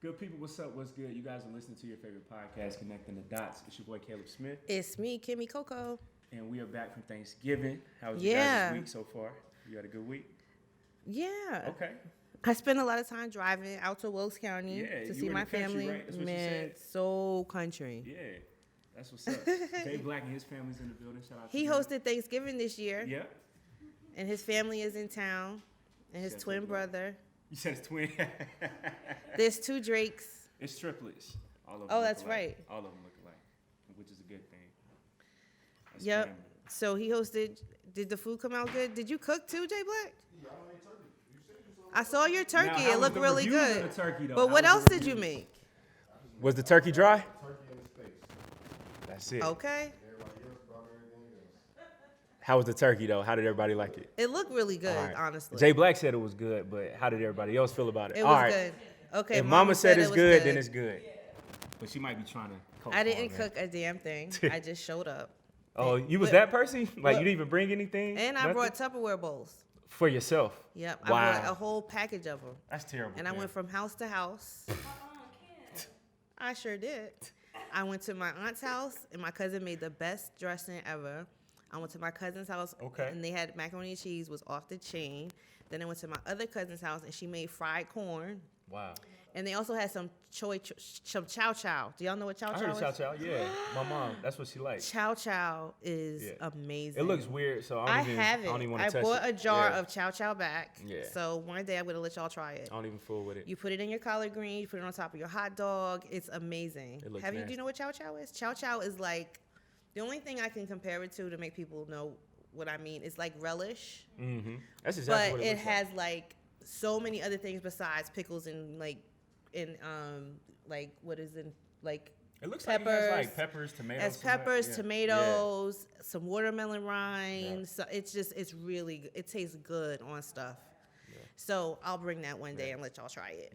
Good people, what's up? What's good? You guys are listening to your favorite podcast, Connecting the Dots. It's your boy Caleb Smith. It's me, Kymmy Coco. And we are back from Thanksgiving. How was your guys' week so far? You had a good week? Yeah. Okay. I spent a lot of time driving out to Wilkes County to see my family. Right? That's what Man, so country. Yeah, that's what's up. Jay Black and his family's in the building. Shout out to He him. hosted Thanksgiving this year. Yeah. And his family is in town. And his twin brother. You said it's twin. There's two Drakes. It's triplets. All of them. Oh, that's look alike. right. All of them look alike, which is a good thing. That's Yep. family. So he hosted. Did the food come out good? Did you cook too, Jay Black? Yeah, I made turkey. You said you saw I saw your turkey. Now, It how was looked the really reviews good. of the turkey, though? But How what was the else did you reviews? make? Was the turkey dry? turkey in his face. That's it. Okay. Everybody else brought everything else. How was the turkey though? How did everybody like it? It looked really good, All right. honestly. Jay Black said it was good, but how did everybody else feel about it? It All was right. good. Okay. If Mama said it's it was good, then it's good. But she might be trying to. I didn't cook a damn thing. I just showed up. Oh, you was But- that person? Like but- you didn't even bring anything? And I Nothing? brought Tupperware bowls. For yourself. Yep. Wow. I brought a whole package of them. That's terrible. And I man. went from house to house. I sure did. I went to my aunt's house, and my cousin made the best dressing ever. I went to my cousin's house, Okay. and they had macaroni and cheese, was off the chain. Then I went to my other cousin's house, and she made fried corn. Wow. And they also had some some chow chow. Do y'all know what chow I chow heard is? chow chow. Yeah. My mom. That's what she likes. Chow chow is Yeah. amazing. It looks weird, so I I don't have it. even want I to touch bought it. a jar Yeah. of chow chow back. Yeah. So one day I'm gonna let y'all try it. I don't even fool with it. You put it in your collard green. You put it on top of your hot dog. It's amazing. It looks Do nasty. you know what chow chow is? Chow chow is like the only thing I can compare it to make people know what I mean. It's like relish, Mm-hmm. That's exactly but what it it looks has like so many other things besides pickles and like what is in like It looks like it has like peppers, tomatoes. as some like- peppers, yeah. tomatoes, some watermelon rinds. So it's really good. It tastes good on stuff. Yeah. So I'll bring that one day and let y'all try it.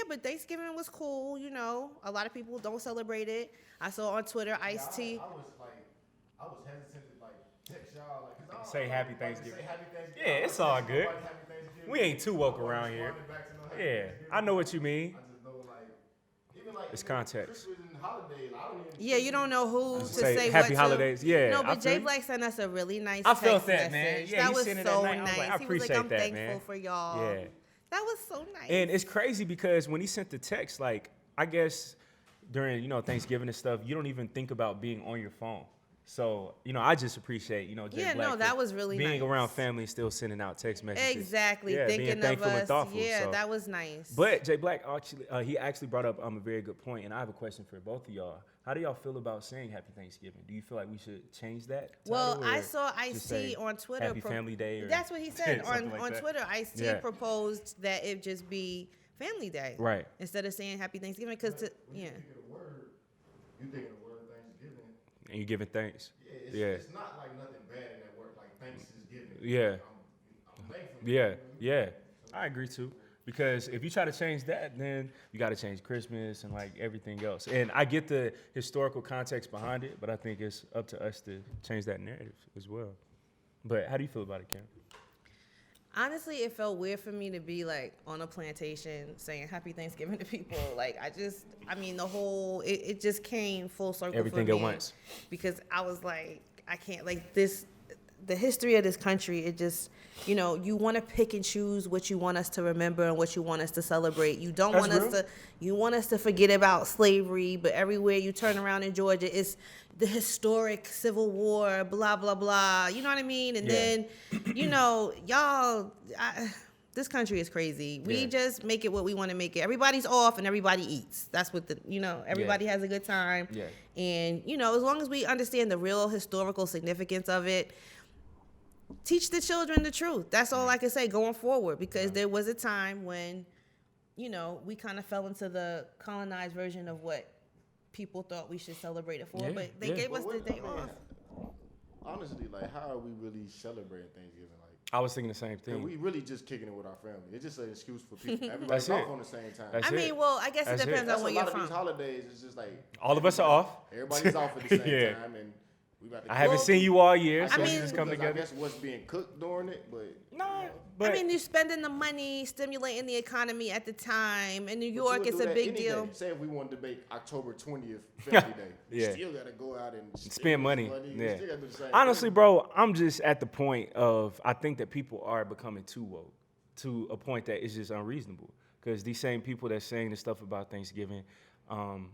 But Thanksgiving was cool. You know, a lot of people don't celebrate it. I saw on Twitter Ice T. I was hesitant to like text y'all like 'cause I don't Say know, happy like, Thanksgiving. Say happy Thanksgiving. Yeah, I it's don't all text good. nobody happy Thanksgiving. We ain't too woke I don't around here. respond back to no happy Yeah, Thanksgiving. I know what you mean. I just know like even like It's even context. Christmas and holidays. I don't even. Yeah, you don't know who to Say say happy what holidays. to. Yeah, No, I but feel Jay you. Black sent us a really nice I text felt that, man. message. Yeah, that he was sent it so that night. I was nice. like, I He was like, appreciate I'm that, thankful man. for y'all. Yeah. That was so nice. And it's crazy because when he sent the text, like I guess during Thanksgiving and stuff, you don't even think about being on your phone. So I just appreciate Jay Yeah, Black no, that for was really being nice. around family and still sending out text messages. Exactly. Yeah, Thinking being thankful of us. and thoughtful. Yeah, so. that was nice. But Jay Black he actually brought up a very good point, and I have a question for both of y'all. How do y'all feel about saying Happy Thanksgiving? Do you feel like we should change that? Well, title, I or saw just Ice say T on Twitter. Happy Family Day. Or That's what he said something on like that? Twitter. Ice T Yeah. proposed that it just be Family Day, Right. instead of saying Happy Thanksgiving. Because When you think of the word, you think of the word Thanksgiving. And you giving thanks. Yeah, Yeah. it's not like nothing bad in that word. Like thanks is given. Yeah. I'm thankful. Yeah. I agree too. Because if you try to change that, then you got to change Christmas and like everything else. And I get the historical context behind it, but I think it's up to us to change that narrative as well. But how do you feel about it, Cam? honestly, it felt weird for me to be like on a plantation saying Happy Thanksgiving to people. Like the whole it just came full circle. Everything for at me once. Because I was like, I can't like this. The history of this country, it just, you want to pick and choose what you want us to remember and what you want us to celebrate. You don't want us to, you want us to forget about slavery, but everywhere you turn around in Georgia, it's the historic Civil War, blah, blah, blah. You know what I mean? And then, this country is crazy. We just make it what we want to make it. Everybody's off and everybody eats. That's what everybody has a good time. Yeah. And, as long as we understand the real historical significance of it, teach the children the truth. That's all I can say going forward, because there was a time when, we kind of fell into the colonized version of what people thought we should celebrate it for, but they gave us the day off. Honestly, like, how are we really celebrating Thanksgiving? Like, I was thinking the same thing. we really just kicking it with our family. It's just an excuse for people. Everybody's off on the same time. That's I mean, well, I guess it depends on where you're a lot of from. these holidays, it's just like All of us are off. everybody's off at the same Yeah. time, and I haven't seen you all year, so I we mean, just come I together. guess what's being cooked during it, but No, but I mean, you're spending the money, stimulating the economy at the time. In New you York, would it's do a that big any deal. day. Say if we wanted to make October 20th Family Day, you Yeah. still gotta go out and spend money. You Yeah. still gotta do the same Honestly, thing. bro, I'm just at the point of I think that people are becoming too woke to a point that is just unreasonable. Because these same people that's saying this stuff about Thanksgiving,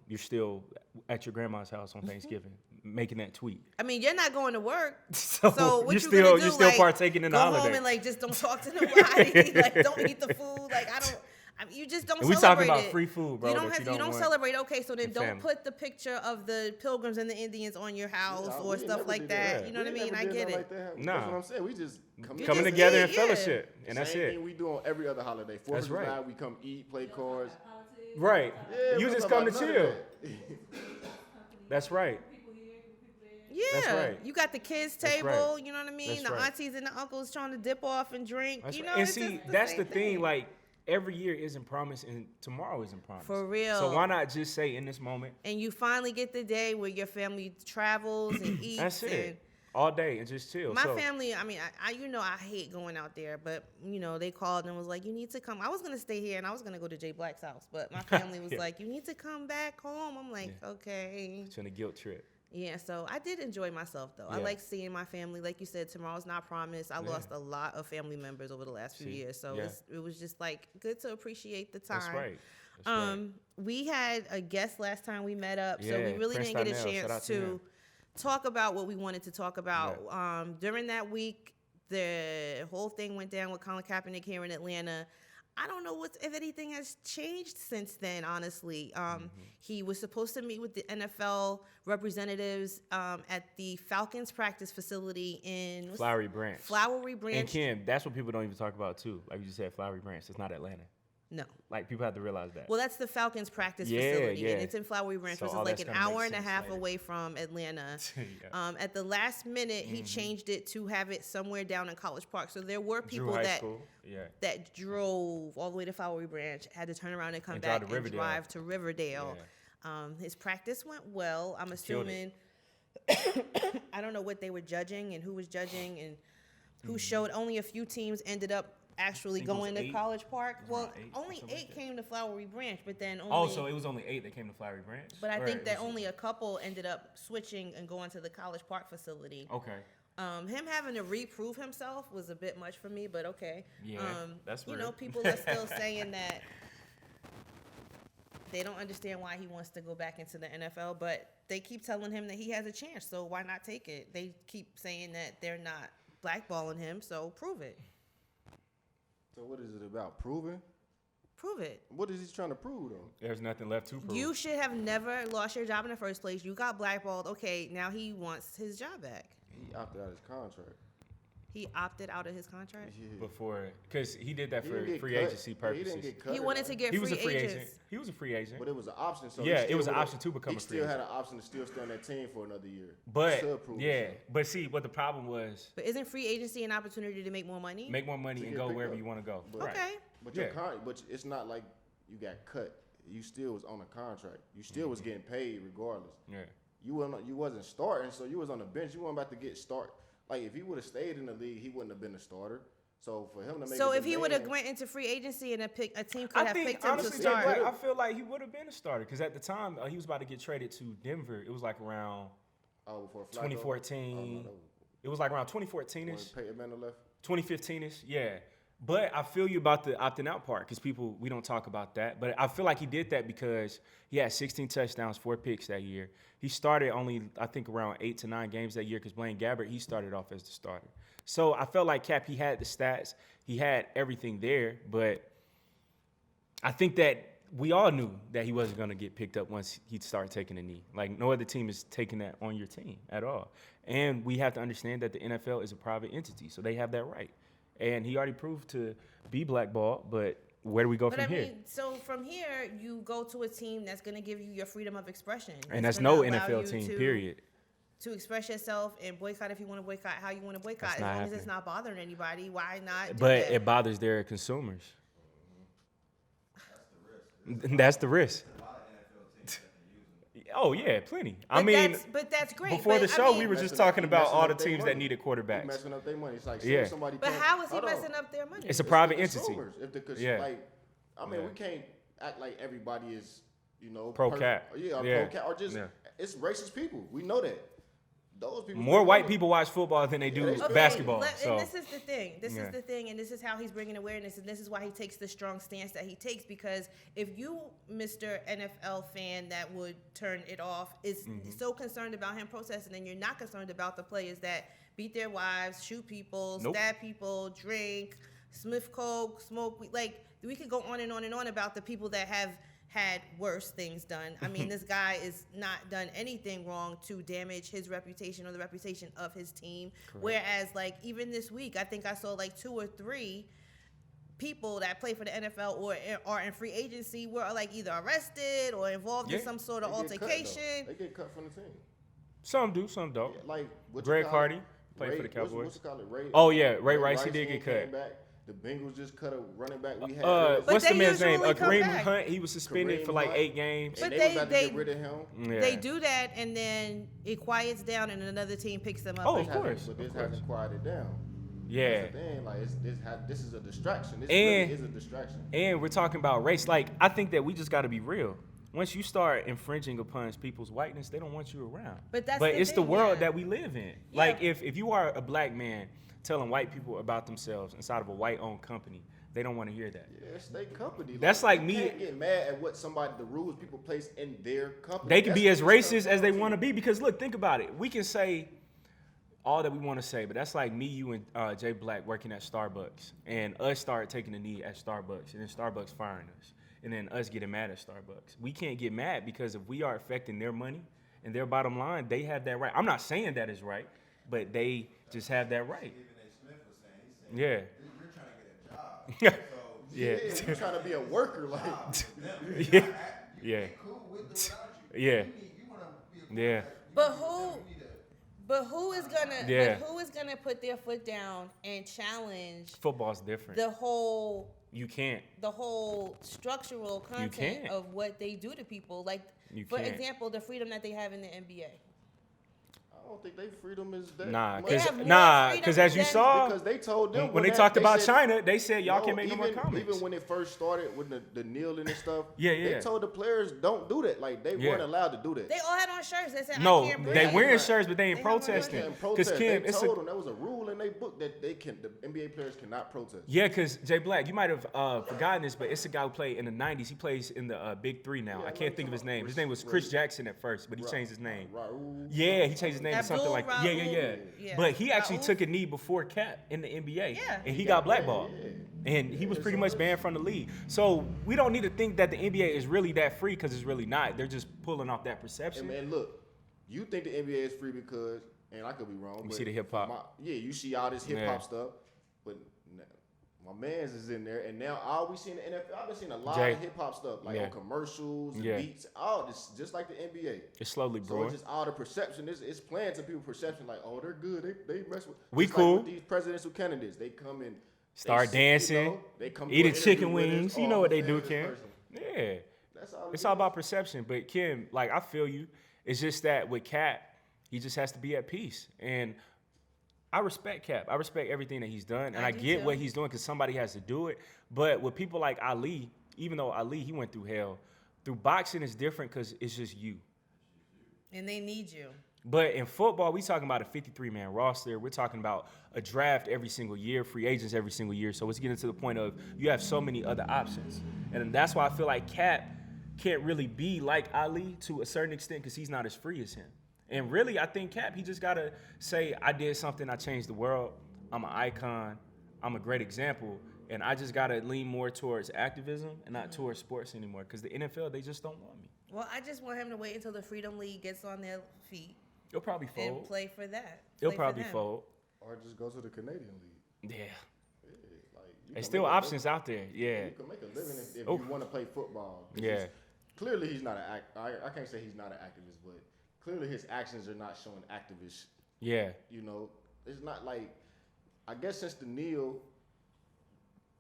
you're still at your grandma's house on Thanksgiving making that tweet. I mean, you're not going to work, So so what you're you still gonna do? you're still Like, partaking in the go holiday. home and like just don't talk to nobody. Like, don't eat the food. Like, I mean, you just don't. And we celebrate talking about it. free food, bro. You don't that have. you You don't want celebrate. Okay, so then in don't family. put the picture of the pilgrims and the Indians on your house Yeah, or we stuff never like did that. Yeah. You know what I We mean? never I did get nothing it. Like that. Nah. That's what I'm saying. We just come You coming just together eat, in yeah. fellowship, and that's Same it. thing we do on every other holiday. Fourth That's of right. July, we come eat, play cards. Right. Yeah, You we just don't come talk to about none chill. of that. That's right. Yeah, That's right. you got the kids That's table. right. You know what I mean? That's the right. aunties and the uncles trying to dip off and drink. That's You right. know, And it's see, just that's same the thing. Like every year isn't promised, and tomorrow isn't promised. For real. So why not just say in this moment? and you finally get the day where your family travels and eats. That's And it. All day and just chill. my So, family, I mean, I you know, I hate going out there, but you know, they called and was like, you need to come. I was gonna stay here and I was gonna go to Jay Black's house, but my family was Yeah. like, you need to come back home. I'm like, okay. it's in a guilt trip. Yeah, so I did enjoy myself though. I Yeah. like seeing my family. Like you said, tomorrow's not promised. I lost a lot of family members over the last few See, years, so yeah. it was just like good to appreciate the time. That's right. That's right. We had a guest last time we met up, so we Yeah, really Prince didn't get a Donnell. Shout out chance to to him. talk about what we wanted to talk about. During that week, the whole thing went down with Colin Kaepernick here in Atlanta. I don't know if anything has changed since then, honestly. He was supposed to meet with the NFL representatives at the Falcons practice facility in Flowery Branch. Flowery And Branch. Kim, that's what people don't even talk about too. Like you just said, Flowery Branch. It's not Atlanta. No. Like people have to realize that. Well, that's the Falcons practice Yeah, facility, yeah. and it's in Flowery Branch, So which all is like that's an gonna make hour and a sense half later. away from Atlanta. Yeah. At the last minute, he changed it to have it somewhere down in College Park. So there were Drew people High that School. Yeah. that drove all the way to Flowery Branch, had to turn around and come And drive back to and Riverdale. drive to Riverdale. His practice went well. I'm killed assuming. I don't know what they were judging and who was judging and who showed. Only a few teams ended up actually think it was going to 8. College Park. It was Well, around 8 or only something like 8 that. came to Flowery Branch, but then only. Oh, so it was only 8 that came to Flowery Branch. But I Or think it that was- only a couple ended up switching and going to the College Park facility. Okay. Him having to reprove himself was a bit much for me, but okay. Yeah, that's You real. know, people are still saying that they don't understand why he wants to go back into the NFL, but they keep telling him that he has a chance, so why not take it? They keep saying that they're not blackballing him, so prove it. So what is it about? Proving? Prove it. What is he trying to prove though? There's nothing left to prove. You should have never lost your job in the first place. You got blackballed. Okay, now he wants his job back. He opted out his contract. He opted out of his contract. Yeah. Before, because he did that He for didn't get free cut. agency Yeah, purposes. he didn't get cut. He or wanted to nothing. get He was a free agents. agent. He was a free agent. But it was an option. So Yeah, he it was still an would've- option to become he a free still had agent. an option to still stay on that team for another year. But Still prove yeah, himself. but see, what the problem was, But isn't free agency an opportunity to make more money? make more money To and get go picked wherever up. you want to go. But- Right. Okay. But Yeah. but it's not like you got cut. You still was on a contract. You still was getting paid regardless. Yeah. You wasn't starting, so you was on the bench. You weren't about to get start. Like if he would have stayed in the league, he wouldn't have been a starter. So for him to make So a if he would have demand- went into free agency and a team could I have think picked him to honestly, Jay start, Black, I feel like he would have been a starter because at the time he was about to get traded to Denver. It was like around before Flacco? 2014. Oh, no, that It was like around was 2014ish. when Peyton Manning left. 2015ish, yeah. But I feel you about the opting out part because we don't talk about that. But I feel like he did that because he had 16 touchdowns, 4 picks that year. He started only, I think, around 8 to 9 games that year because Blaine Gabbert, he started off as the starter. So I felt like Cap, he had the stats. He had everything there. But I think that we all knew that he wasn't going to get picked up once he started taking a knee. Like, no other team is taking that on your team at all. And we have to understand that the NFL is a private entity, so they have that right. And he already proved to be blackballed, but where do we go but from I here? mean, so from here you go to a team that's going to give you your freedom of expression, And that's gonna no allow NFL you team, to- period. To express yourself and boycott if you want to boycott, how you want to boycott, That's as not long as happening. it's not bothering anybody. Why not? Do But that? it bothers their consumers. That's the risk. Oh yeah, plenty. But I mean, that's great. before the But, show, I mean, we were just Messing talking up- about messing all up the their teams that money. needed He quarterbacks. messing up their money. It's like Yeah. somebody. But can't- how is he hold on. messing up their money? It's a It's private the entity. consumers. If the cons- Yeah. like, I mean, Yeah. we can't act like everybody is, Pro cap. Yeah, Yeah. pro cap, or just Yeah. it's racist people. We know that. Those people. More we white know. people watch football than they do Okay, basketball. And So this is the thing. This Yeah. is the thing, and this is how he's bringing awareness, and this is why he takes the strong stance that he takes. Because if you, Mr. NFL fan, that would turn it off, is Mm-hmm. so concerned about him protesting, and you're not concerned about the players that beat their wives, shoot people, Nope. stab people, drink, sniff coke, smoke. Like we could go on and on and on about the people that have had worse things done. I mean, this guy is not done anything wrong to damage his reputation or the reputation of his team. Whereas, like, even this week, I think I saw like 2 or 3 people that play for the NFL or are in free agency were like either arrested or involved in Yeah. some sort of They get cut, though. altercation. They get cut from the team. some do, some don't. Yeah, like what Greg you call it? Hardy played for the Cowboys. What's it called? Ray. Oh, yeah, Ray Rice, he did came get cut. Back. The Bengals just cut a running back. We had. But What's the they man's name? usually come Kareem back. Hunt. He was suspended Kareem for like Hunt. 8 games. and But they was about to they- get rid of him. Yeah. They do that, and then it quiets down, and another team picks them up. Oh, and- of course. But this of course. hasn't quieted down. Yeah. That's the thing. Like this is a distraction. This And- really is a distraction. And we're talking about race. Like, I think that we just got to be real. Once you start infringing upon people's whiteness, they don't want you around. But that's the it's the thing, world yeah. that we live in. Yeah. Like, if you are a black man telling white people about themselves inside of a white-owned company, they don't want to hear that. Yeah, it's their company. That's like you me- Can't get mad at what the rules people place in their company. They can be as That's what it's racist as they come want to down be because look, think about it. We can say all that we want to say, but that's like me, you, and Jay Black working at Starbucks, and us start taking a knee at Starbucks, and then Starbucks firing us, and then us getting mad at Starbucks. We can't get mad because if we are affecting their money and their bottom line, they have that right. I'm not saying that is right, but they just have that right. Stephen A. Smith was saying, he said, Yeah. you're trying to get a job. So Yeah. Yeah, you trying to be a worker, like Yeah. Yeah. cool with or without you. Yeah. You want to be a Yeah. But who is gonna? Yeah. But who is gonna put their foot down and challenge Football's different. the whole You can't. structural content can't. of what they do to people? Like, You for can't. example, the freedom that they have in the NBA. I don't think their freedom is that. Nah, much. They have more because freedom as you than- saw, because they told them when they that- talked about said- China, they said y'all No, can't make no more comments. Even when it first started with the kneeling and stuff, Yeah, yeah. they told the players don't do that. Like they Yeah. weren't allowed to do that. They all had on shirts that said, No, "I can't breathe." they breathe. wearing shirts, but they ain't They have one protesting. right And Because protest. Kim, They it's told a them there was a rule in their book that the NBA players cannot protest. yeah. Because Jay Black, you might have forgotten this, but it's a guy who played in the '90s. He plays in the Big Three now. Yeah, I I know can't think of his you're talking name. about His name was Chris- Chris Jackson at first, but he changed his name. Raul. Yeah, he changed his name to something Abdul like Raul. yeah. But he actually took a knee before Cap in the NBA, Yeah. and he got blackballed. Yeah. And he was pretty much banned from the league. So we don't need to think that the NBA is really that free because it's really not. They're just pulling off that perception. And man, look, you think the NBA is free because, and I could be wrong. You but see the hip-hop. Yeah, you see all this hip hop Yeah. stuff, but my man's is in there, and now all we see in the NFL, I've been seeing a lot Jay. of hip hop stuff, like Yeah. on commercials, and Yeah. beats, all this, just like the NBA. It's slowly So growing. it's just all the perception. It's playing to people's perception, like, oh, they're good. They mess with. We just cool. Like with these presidential candidates, they come in, Start dancing, they come do eating an chicken interview with us. wings. You Oh, know what they I'm do, a fan Kim. of this person. Yeah. That's all. It's all about perception. But Kim, like I feel you. It's just that with Cap, he just has to be at peace. And I respect Cap. I respect everything that he's done. And I I do get too. what he's doing because somebody has to do it. But with people like Ali, even though Ali, he went through hell, through boxing is different because it's just you. and they need you. But in football, we talking about a 53-man roster. We're talking about a draft every single year, free agents every single year. So it's getting to the point of you have so many other options. And that's why I feel like Cap can't really be like Ali to a certain extent because he's not as free as him. And really, I think Cap, he just got to say, I did something, I changed the world. I'm an icon. I'm a great example. And I just got to lean more towards activism and not towards sports anymore because the NFL, they just don't want me. Well, I just want him to wait until the Freedom League gets on their feet They'll probably and fold. play for that. They'll Play for probably them. fold. Or just go to the Canadian league. Yeah. Yeah, like, you There's can still make a options out there. living- Yeah. You can make a living if Oh. you want to play football. Yeah. Clearly, he's not an act. I can't say he's not an activist, but clearly his actions are not showing activist. Yeah. You know, it's not like, I guess since the kneel,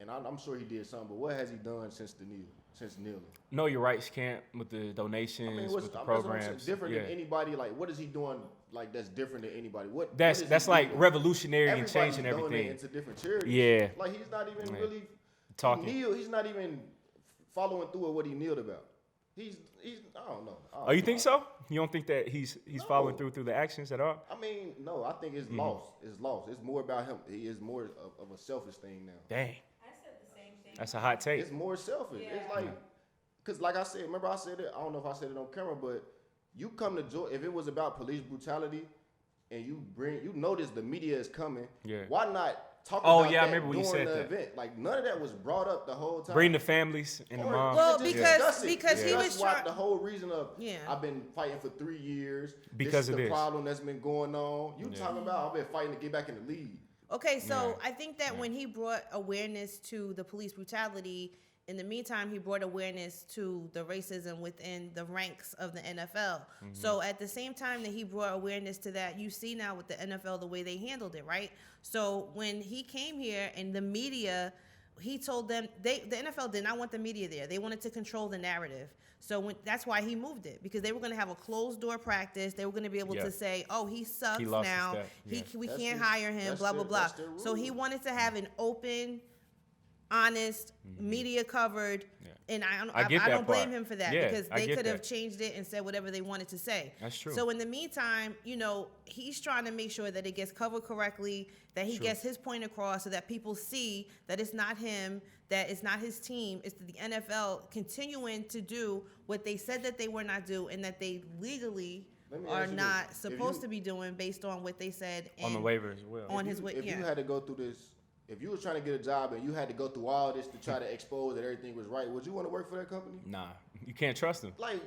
and I'm sure he did something, but what has he done since the kneel? since kneeling. Know Your Rights camp with the donations, I mean, with the that's what I'm saying, programs. different Yeah. than anybody. Like, what is he doing? Like, that's different than anybody. What? That's what is that's he like doing? revolutionary and Everybody's changing everything. donating to different charities. Yeah. Like, he's not even Yeah. really Talking. He's not even following through with what he kneeled about. He's I don't know. Oh, you think so? You don't think that he's following through the actions at all? I mean, no. I think it's lost. It's lost. It's more about him. He is more of a selfish thing now. Dang. I said the same thing. That's a hot take. It's more selfish. Yeah. It's like, cause like I said, remember I said it. I don't know if I said it on camera, but you come to Georgia. If it was about police brutality, and you notice the media is coming. Yeah. Why not talk Oh, about yeah, I that remember when you during said the that. event? Like none of that was brought up the whole time. Bring the families and the Or moms. Well, just because- discuss it. because he Discuss was why try- the whole reason of Yeah. I've been fighting for 3 years Because this of is the this. problem that's been going on. You talking about I've been fighting to get back in the league. Okay, so Yeah. I think that when he brought awareness to the police brutality, in the meantime, he brought awareness to the racism within the ranks of the NFL. So at the same time that he brought awareness to that, you see now with the NFL the way they handled it, right? So when he came here and the media, he told them the NFL did not want the media there. They wanted to control the narrative. So that's why he moved it, because they were going to have a closed door practice. They were going to be able Yeah. to say, "Oh, he sucks He lost his now. step. Yeah. We That's can't their- hire him." that's Blah blah their- blah. that's their So he rule. wanted to have an open, honest, media covered, and I get that don't blame part. him for that, Yeah, because I they get could have that. changed it and said whatever they wanted to say. That's true. So in the meantime, he's trying to make sure that it gets covered correctly, that he gets his point across, so that people see that it's not him, that it's not his team, it's the NFL continuing to do what they said that they were not do, and that they legally Let me are ask you not this. supposed If to be doing based on what they said On the and waiver as well. on If his you- way. If Yeah. you had to go through this, if you were trying to get a job and you had to go through all this to try to expose that everything was right, would you want to work for that company? Nah, you can't trust them. Like,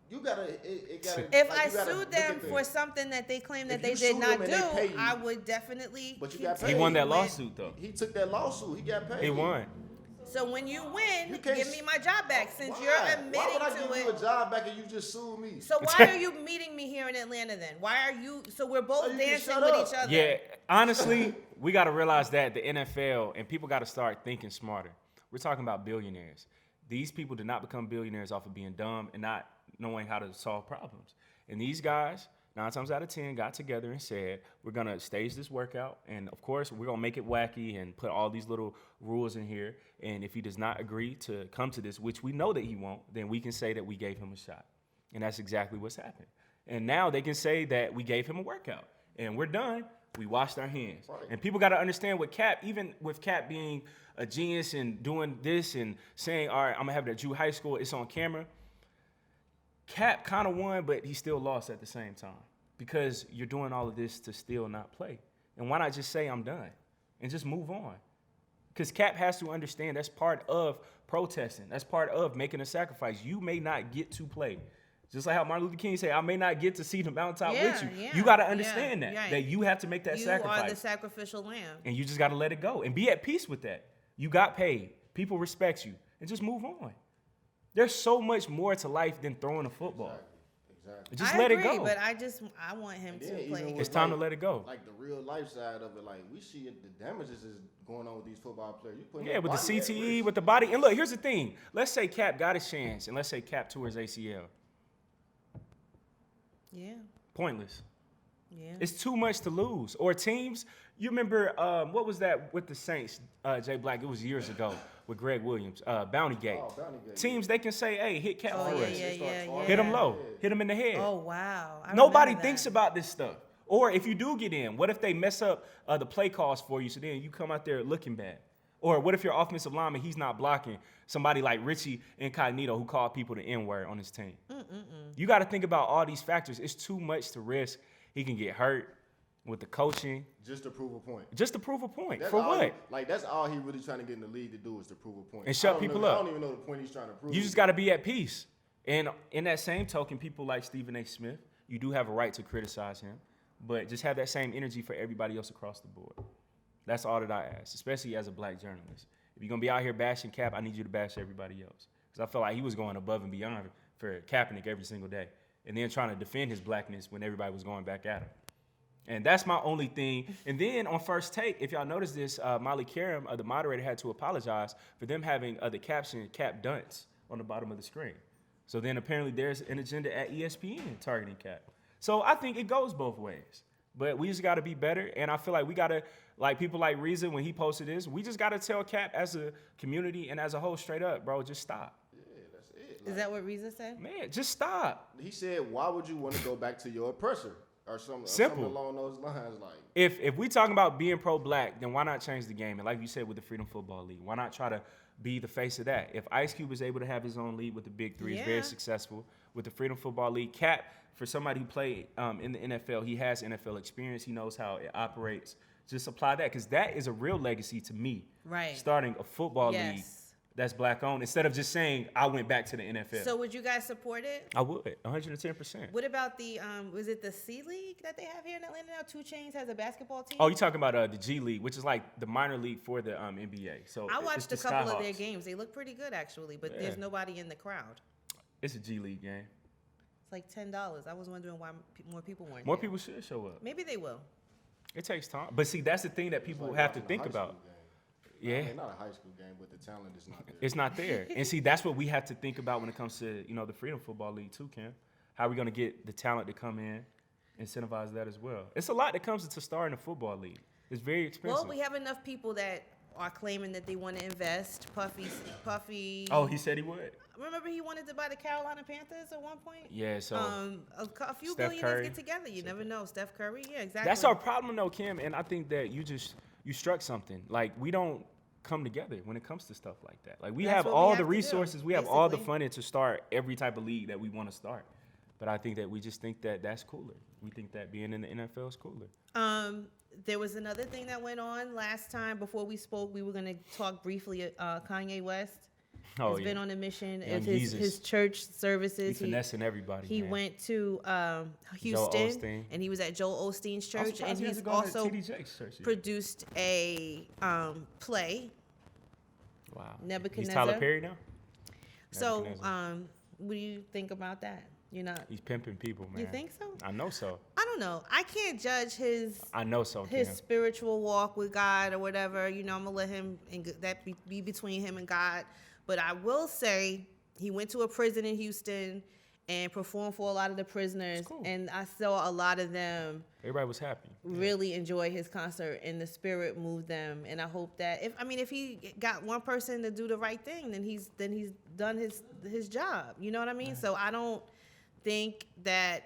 you gotta, it gotta. If like, I you gotta sued look them at for things. something that they claim that If they you did sue not them do, and they pay you, I would definitely. but you got He paid. won that continue lawsuit though. He took that lawsuit. He got paid. He won. So when you win, You can't give me my job back, since Why? you're Why admitting would I to give you a it. job back and you just sued me? So why are you meeting me here in Atlanta then? Why are you? So we're both So you can dancing shut with up. each other. Yeah, honestly, we got to realize that the NFL and people got to start thinking smarter. We're talking about billionaires. These people did not become billionaires off of being dumb and not knowing how to solve problems. And these guys, 9 times out of 10, got together and said, we're going to stage this workout. And of course, we're going to make it wacky and put all these little rules in here. And if he does not agree to come to this, which we know that he won't, then we can say that we gave him a shot. And that's exactly what's happened. And now they can say that we gave him a workout. And we're done. We washed our hands. Right. And people got to understand with Cap, even with Cap being a genius and doing this and saying, all right, I'm going to have it at Drew High School, it's on camera. Cap kind of won, but he still lost at the same time, because you're doing all of this to still not play. And why not just say I'm done and just move on? Because Cap has to understand that's part of protesting. That's part of making a sacrifice. You may not get to play. Just like how Martin Luther King said, I may not get to see the mountaintop with you. Yeah, You got to yeah, understand yeah. that you have to make that You sacrifice. are the sacrificial lamb. And you just got to let it go and be at peace with that. You got paid. People respect you. And just move on. There's so much more to life than throwing a football. Exactly. Just I let agree, it go. but I want him And to then even play. with, It's time to let it go. Like the real life side of it, like we see the damages is going on with these football players. You putting Yeah, their with the body at CTE, risk. with the body. And look, here's the thing. Let's say Cap got his chance, and let's say Cap tore his ACL. Yeah, Pointless. yeah. It's too much to lose. Or teams, you remember, what was that with the Saints, Jay Black? It was years ago with Greg Williams, Bounty Gate. Oh, Bounty Gate, Teams, they can say, hey, hit Cap Oh, for yeah, us. yeah. Hit him low. Hit him in the head. Oh wow. I Nobody remember thinks that. about this stuff. Or if you do get in, what if they mess up the play calls for you, so then you come out there looking bad? Or what if your offensive lineman, he's not blocking somebody like Richie Incognito who called people the N-word on his team? You got to think about all these factors. It's too much to risk. He can get hurt with the coaching just to prove a point. just to prove a point. That's For all what? That's all he really trying to get in the league to do is to prove a point. And shut I don't people know- up. I don't even know the point he's trying to prove. You just got to be at peace. And in that same token, people like Stephen A. Smith, you do have a right to criticize him, but just have that same energy for everybody else across the board. That's all that I ask, especially as a black journalist. If you're going to be out here bashing Cap, I need you to bash everybody else. Because I felt like he was going above and beyond for Kaepernick every single day. And then trying to defend his blackness when everybody was going back at him. And that's my only thing. And then on First Take, if y'all notice this, Molly Karam, the moderator, had to apologize for them having the caption Cap Dunce on the bottom of the screen. So then apparently there's an agenda at ESPN targeting Cap. So I think it goes both ways. But we just got to be better. And I feel like we got to, like people like Reason, when he posted this, we just got to tell Cap as a community and as a whole straight up, bro, just stop. Yeah, that's it. Is that what Reason said? Man, just stop. He said, why would you want to go back to your oppressor? Or something, Simple. something along those lines. Like, If we talking about being pro-black, then why not change the game? And like you said with the Freedom Football League, why not try to be the face of that? If Ice Cube was able to have his own league with the Big Three, is very Yeah. successful with the Freedom Football League. Cap, for somebody who played in the NFL, he has NFL experience. He knows how it operates. Just apply that, because that is a real legacy to me. Right. Starting a football league Yes. that's black owned, instead of just saying I went back to the NFL. So would you guys support it? I would 110%. What about the was it the C League that they have here in Atlanta now? 2 Chainz has a basketball team. Oh, you talking about the G League, which is like the minor league for the NBA. So I it's watched the a couple of their Skyhawks. games. They look pretty good actually, but Yeah. there's nobody in the crowd. It's a G League game. It's like $10. I was wondering why more people weren't. More there. people should show up. Maybe they will. It takes time. But see, that's the thing that people like have to watching a think high about. school game. Yeah. I mean, not a high school game, but the talent is not there. It's not there. And see, that's what we have to think about when it comes to, the Freedom Football League too, Kim. How are we going to get the talent to come in, incentivize that as well? It's a lot that comes into starting a football league. It's very expensive. Well, we have enough people that are claiming that they want to invest. Puffy. Oh, he said he would? Remember he wanted to buy the Carolina Panthers at one point? Yeah, so A few Steph billionaires Curry. get together. You never know. Steph Curry. Yeah, exactly. that's our problem though, Kim. And I think that you struck something. Like, we don't come together when it comes to stuff like that. Like, we That's have what we all have the to do, resources. We have all the basically. funding to start every type of league that we want to start. But I think that we just think that that's cooler. We think that being in the NFL is cooler. There was another thing that went on last time. Before we spoke, we were going to talk briefly. Kanye West Oh, has yeah. been on a mission Young of Yeezus. his church He services. finessing everybody. He man. went to Houston, Osteen. and he was at Joel Osteen's I'm church, surprised and he he's hasn't gone to also TD Jakes' church yet. produced a play. Wow. Nebuchadnezzar. He's Tyler Perry now? So, Nebuchadnezzar. what do you think about that? You're not. He's pimping people, man. You think so? I know so. I don't know. I can't judge his I know so, his Kim. spiritual walk with God or whatever. I'm gonna let him and that be between him and God. But I will say he went to a prison in Houston and performed for a lot of the prisoners, Cool. and I saw a lot of them Everybody was happy. really enjoy his concert, and the spirit moved them. And I hope that if he got one person to do the right thing, then he's done his job. You know what I mean? So I don't think that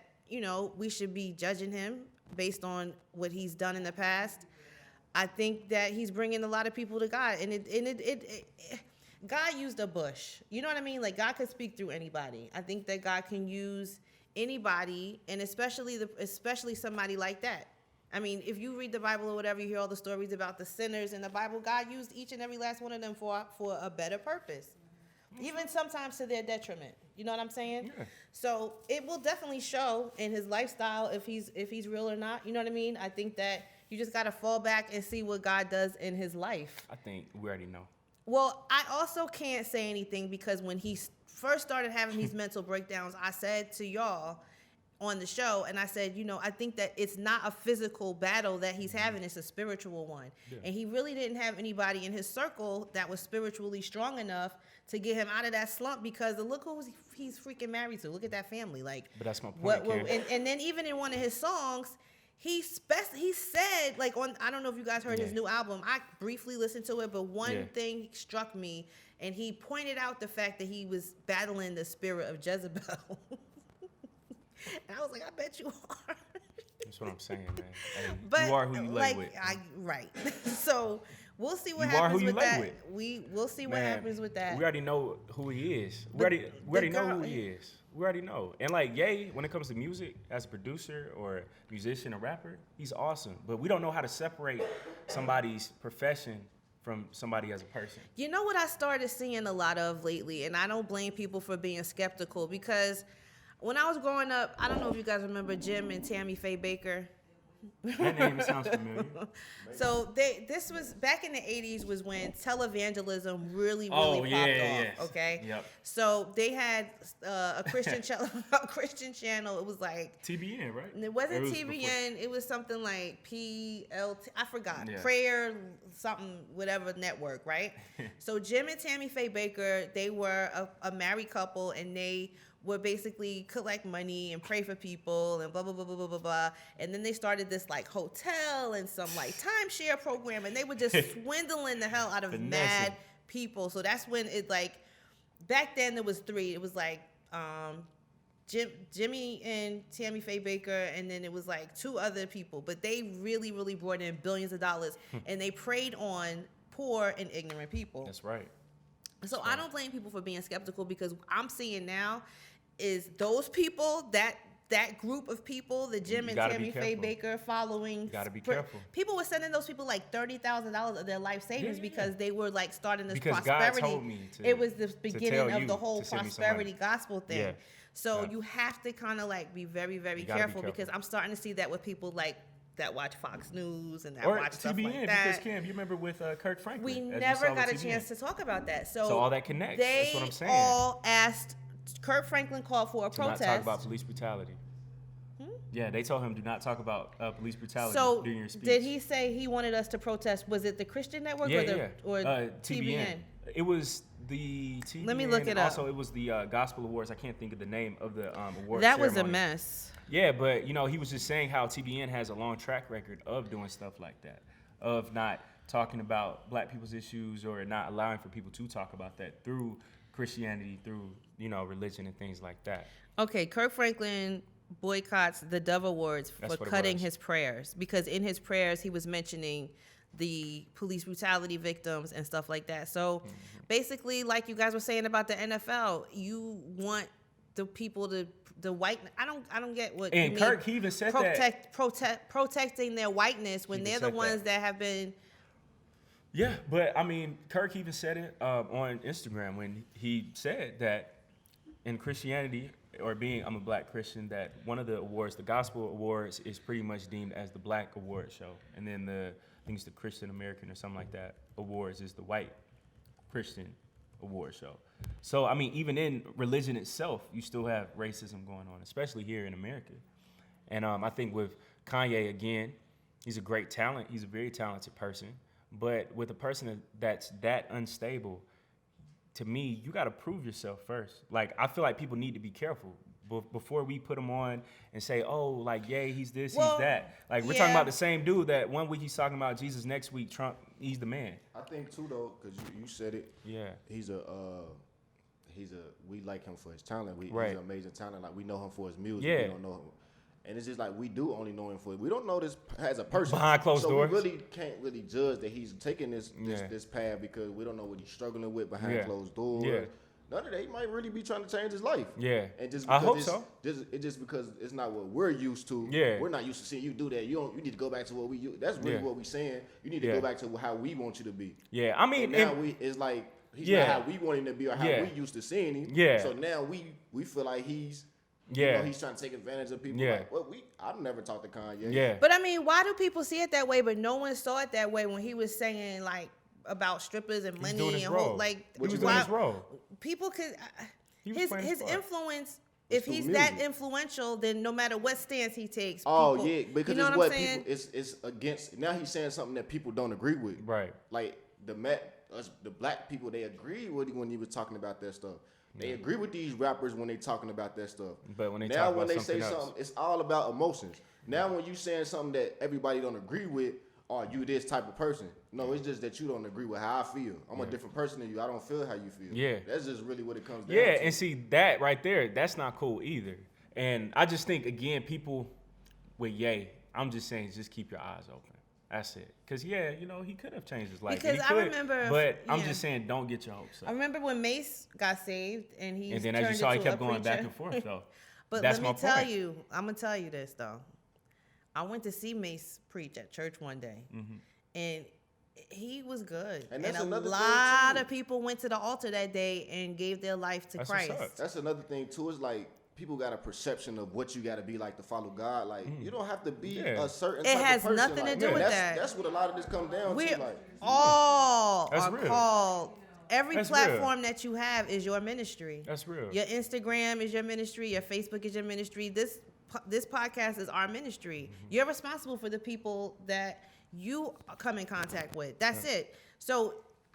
we should be judging him based on what he's done in the past. I think that he's bringing a lot of people to God, and God used a bush. You know what I mean? Like, God could speak through anybody. I think that God can use anybody, and especially somebody like that. I mean, if you read the Bible or whatever, you hear all the stories about the sinners in the Bible. God used each and every last one of them for a better purpose, even sometimes to their detriment. You know what I'm saying? Yeah. So it will definitely show in his lifestyle if he's real or not. You know what I mean? I think that you just got to fall back and see what God does in his life. I think we already know. Well, I also can't say anything because when he first started having these mental breakdowns, I said to y'all on the show, and I said, I think that it's not a physical battle that he's having, it's a spiritual one. Yeah. And he really didn't have anybody in his circle that was spiritually strong enough to get him out of that slump, because look who he's freaking married to. Look at that family. Like, But that's my point, Kim. and then even in one of his songs, he said, like, I don't know if you guys heard his Yeah. new album. I briefly listened to it, but one Yeah. thing struck me, and he pointed out the fact that he was battling the spirit of Jezebel. And I was like, I bet you are. That's what I'm saying, man. Hey, But you are who you lay with. Right. So we'll see what You are happens who you with lay that. with. We'll see what Man, happens with that. We already know who he is. We The- already the know girl- who he is. We already know. And like Ye, when it comes to music, as a producer or musician or rapper, he's awesome. But we don't know how to separate somebody's profession from somebody as a person. You know what I started seeing a lot of lately, and I don't blame people for being skeptical, because when I was growing up, I don't know if you guys remember Jim and Tammy Faye Baker. That name sounds familiar. So this was back in the 80s was when televangelism really Oh, popped yeah, off. Okay. Yep. So they had a Christian a Christian channel. It was like TBN, right? it wasn't was TBN. It was something like PLT. I forgot. Yeah. Prayer something whatever network, right? So Jim and Tammy Faye Baker, they were a married couple, and they would basically collect money and pray for people and blah blah blah blah blah blah blah. And then they started this like hotel and some like timeshare program, and they were just swindling the hell out of Finessing. mad people. So that's when it like back then there was three. It was like Jimmy and Tammy Faye Baker, and then it was like two other people. But they really really brought in billions of dollars, and they preyed on poor and ignorant people. That's right. So I don't blame people for being skeptical, because I'm seeing now is those people, that group of people, the Jim and gotta be Tammy Faye careful. Baker following. You gotta be careful. People were sending those people like $30,000 of their life savings Yeah. because they were like starting this Because prosperity. God told me to- it was the to beginning tell of you the whole to send me some prosperity money. gospel thing. Yeah. So Yeah. you have to kind of like be very, very You gotta be careful, careful. because I'm starting to see that with people like that watch Fox News and that Or watch stuff TBN, like that. because Cam, you remember with Kirk Franklin? We as you never saw got a with TBN. chance to talk about that. So all that connects. That's They what I'm saying. all asked. Kirk Franklin called for a Do not protest. talk about police brutality. Yeah, they told him do not talk about police brutality So during your speech. did he say he wanted us to protest? Was it the Christian network or TBN? It was the TBN. Let me look it up. Also, it was the Gospel Awards. I can't think of the name of the award That was a ceremony. mess. Yeah, but he was just saying how TBN has a long track record of doing stuff like that, of not talking about black people's issues or not allowing for people to talk about that through Christianity, through religion and things like that. Okay, Kirk Franklin boycotts the Dove Awards That's for what it cutting was. his prayers, because in his prayers he was mentioning the police brutality victims and stuff like that. So basically, like you guys were saying about the NFL, you want the people to the white. I don't get what And you Kirk, mean, he even said that. protecting their whiteness when He they're even the said ones that. that have been. Yeah, but I mean, Kirk even said it on Instagram when he said that in Christianity, or being I'm a black Christian, that one of the awards, the Gospel Awards, is pretty much deemed as the black award show, and then I think it's the Christian American or something like that awards is the white Christian award show. So I mean, even in religion itself, you still have racism going on, especially here in America. And I think with Kanye, again, he's a great talent. He's a very talented person. But with a person that's that unstable, to me, you got to prove yourself first. Like, I feel like people need to be careful before we put him on and say, oh, like, yay, he's this, Well, he's that. Like, we're yeah. talking about the same dude that one week he's talking about Jesus, next week Trump, he's the man. I think too though, because you said it. Yeah. We like him for his talent. Right. He's an amazing talent. Like, we know him for his music. Yeah. We don't know him. And it's just like we do only know him for. We don't know this as a person Behind closed doors. So we really can't really judge that he's taking this Yeah. this path, because we don't know what he's struggling with behind Yeah. closed doors. Yeah. None of that. He might really be trying to change his life. Yeah. And just I because hope it's, so. Just because it's not what we're used to. Yeah. We're not used to seeing you do that. You need to go back to what we use. That's really Yeah. what we're saying. You need to Yeah. go back to how we want you to be. Yeah. I mean, And now it's like he's Yeah. not how we want him to be or how Yeah. we used to seeing him. Yeah. So now we feel like he's Yeah. he's trying to take advantage of people. Yeah. Like, well, I've never talked to Kanye. yeah. But I mean, why do people see it that way, but no one saw it that way when he was saying like about strippers and He's money doing his and role. whole like He was doing why- his role. People could He was playing his his part. influence. If through he's music. that influential, then no matter what stance he takes, Oh people, yeah, because you know it's what what I'm saying? people it's against. Now he's saying something that people don't agree with. Right. Like the black people, they agree with him when he was talking about that stuff. They agree with these rappers when they talking about that stuff. But when they now talk when about they say something else. something, it's all about emotions. Now when you saying something that everybody don't agree with, or you this type of person. No, it's just that you don't agree with how I feel. I'm a different person than you. I don't feel how you feel. Yeah. That's just really what it comes down Yeah, to. and see that right there, that's not cool either. And I just think again, people with Ye, I'm just saying, just keep your eyes open. That's it. Cause yeah, he could have changed his life. and Because he I could, remember- but I'm yeah. just saying, don't get your hopes I up. remember when Mace got saved and he And then as you turned saw, he into kept a going back preacher. and forth though. But That's let me my tell point. you, I'm gonna tell you this though. I went to see Mace preach at church one day, Mm-hmm. and he was good. And And, that's a another thing, lot too. of people went to the altar that day and gave their life to That's what's Christ. up. That's another thing too. Is like people got a perception of what you got to be like to follow God. Like you don't have to be Yeah. a certain. It type has of person. nothing to Like, do man, with that's, that. That's what a lot of this comes down We to. Like, all That's are real. called. Every That's platform that you have is your ministry. That's real. Your Instagram is your ministry. Your Facebook is your ministry. This podcast is our ministry. You're responsible for the people that you come in contact with. That's it. So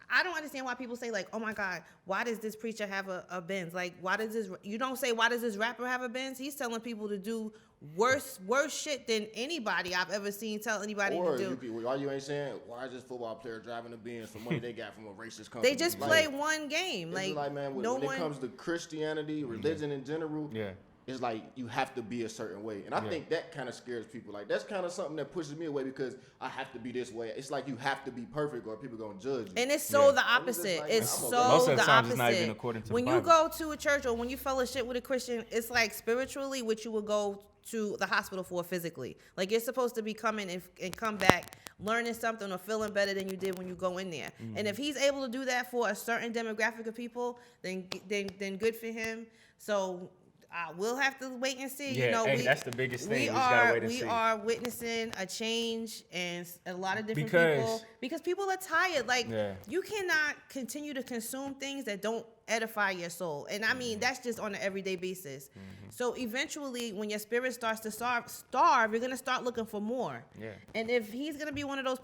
I don't understand why people say like, oh my God, why does this preacher have a Benz? Like, why does this? You don't say why does this rapper have a Benz? He's telling people to do worse shit than anybody I've ever seen tell anybody or to do. why you ain't saying why is this football player driving a Benz for money they got from a racist company? They just Like, play one game. It's like, man, when, no when one. it comes to Christianity, religion in general, Yeah. it's like you have to be a certain way. And I think that kind of scares people. Like, that's kind of something that pushes me away because I have to be this way. It's like you have to be perfect or people going to judge you. And it's so Yeah. the opposite. like, It's I'm so okay. Most of the the times it's opposite. not even according to the when you Bible. go to a church or when you fellowship with a Christian, it's like spiritually what you would go to the hospital for physically. Like you're supposed to be coming and come back learning something or feeling better than you did when you go in there. And if he's able to do that for a certain demographic of people, then good for him. So we'll have to wait and see. Yeah, you know, hey, that's the biggest thing. We just gotta wait and see. We are witnessing a change and a lot of different Because- people because people are tired. Like Yeah. you cannot continue to consume things that don't edify your soul. And I mean, that's just on an everyday basis. So eventually when your spirit starts to starve, you're going to start looking for more. Yeah. And if he's going to be one of those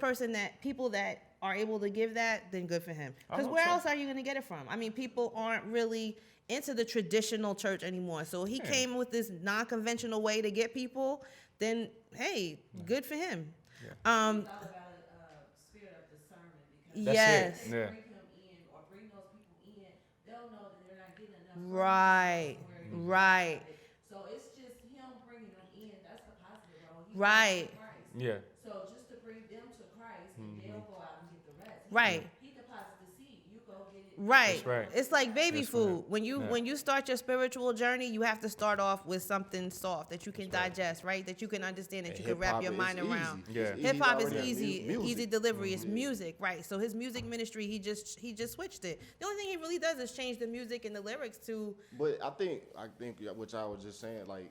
people that are able to give that, then good for him. I Because hope where so. else are you going to get it from? I mean, people aren't really into the traditional church anymore. So he came with this non-conventional way to get people, then hey, good for him. It's all about a spirit of discernment because That's Yes. it. if they Yeah. bring him in or bring those people in, they'll know that they're not getting enough. from Right. him where he's Right. at. So it's just him bringing them in. That's the positive role. He's Right. bringing Christ. Yeah. So just to bring them to Christ, and they'll go out and get the rest. Right. He deposits the seed. You go get it. Right. That's right. It's like baby That's food. right. When you Yeah. when you start your spiritual journey, you have to start off with something soft that you can digest, right? That you can understand, that you can wrap your mind around. Yeah. Hip hop is already. easy, Music. easy delivery. It's music, right? So his music ministry, he just switched it. The only thing he really does is change the music and the lyrics to But I think what I was just saying, like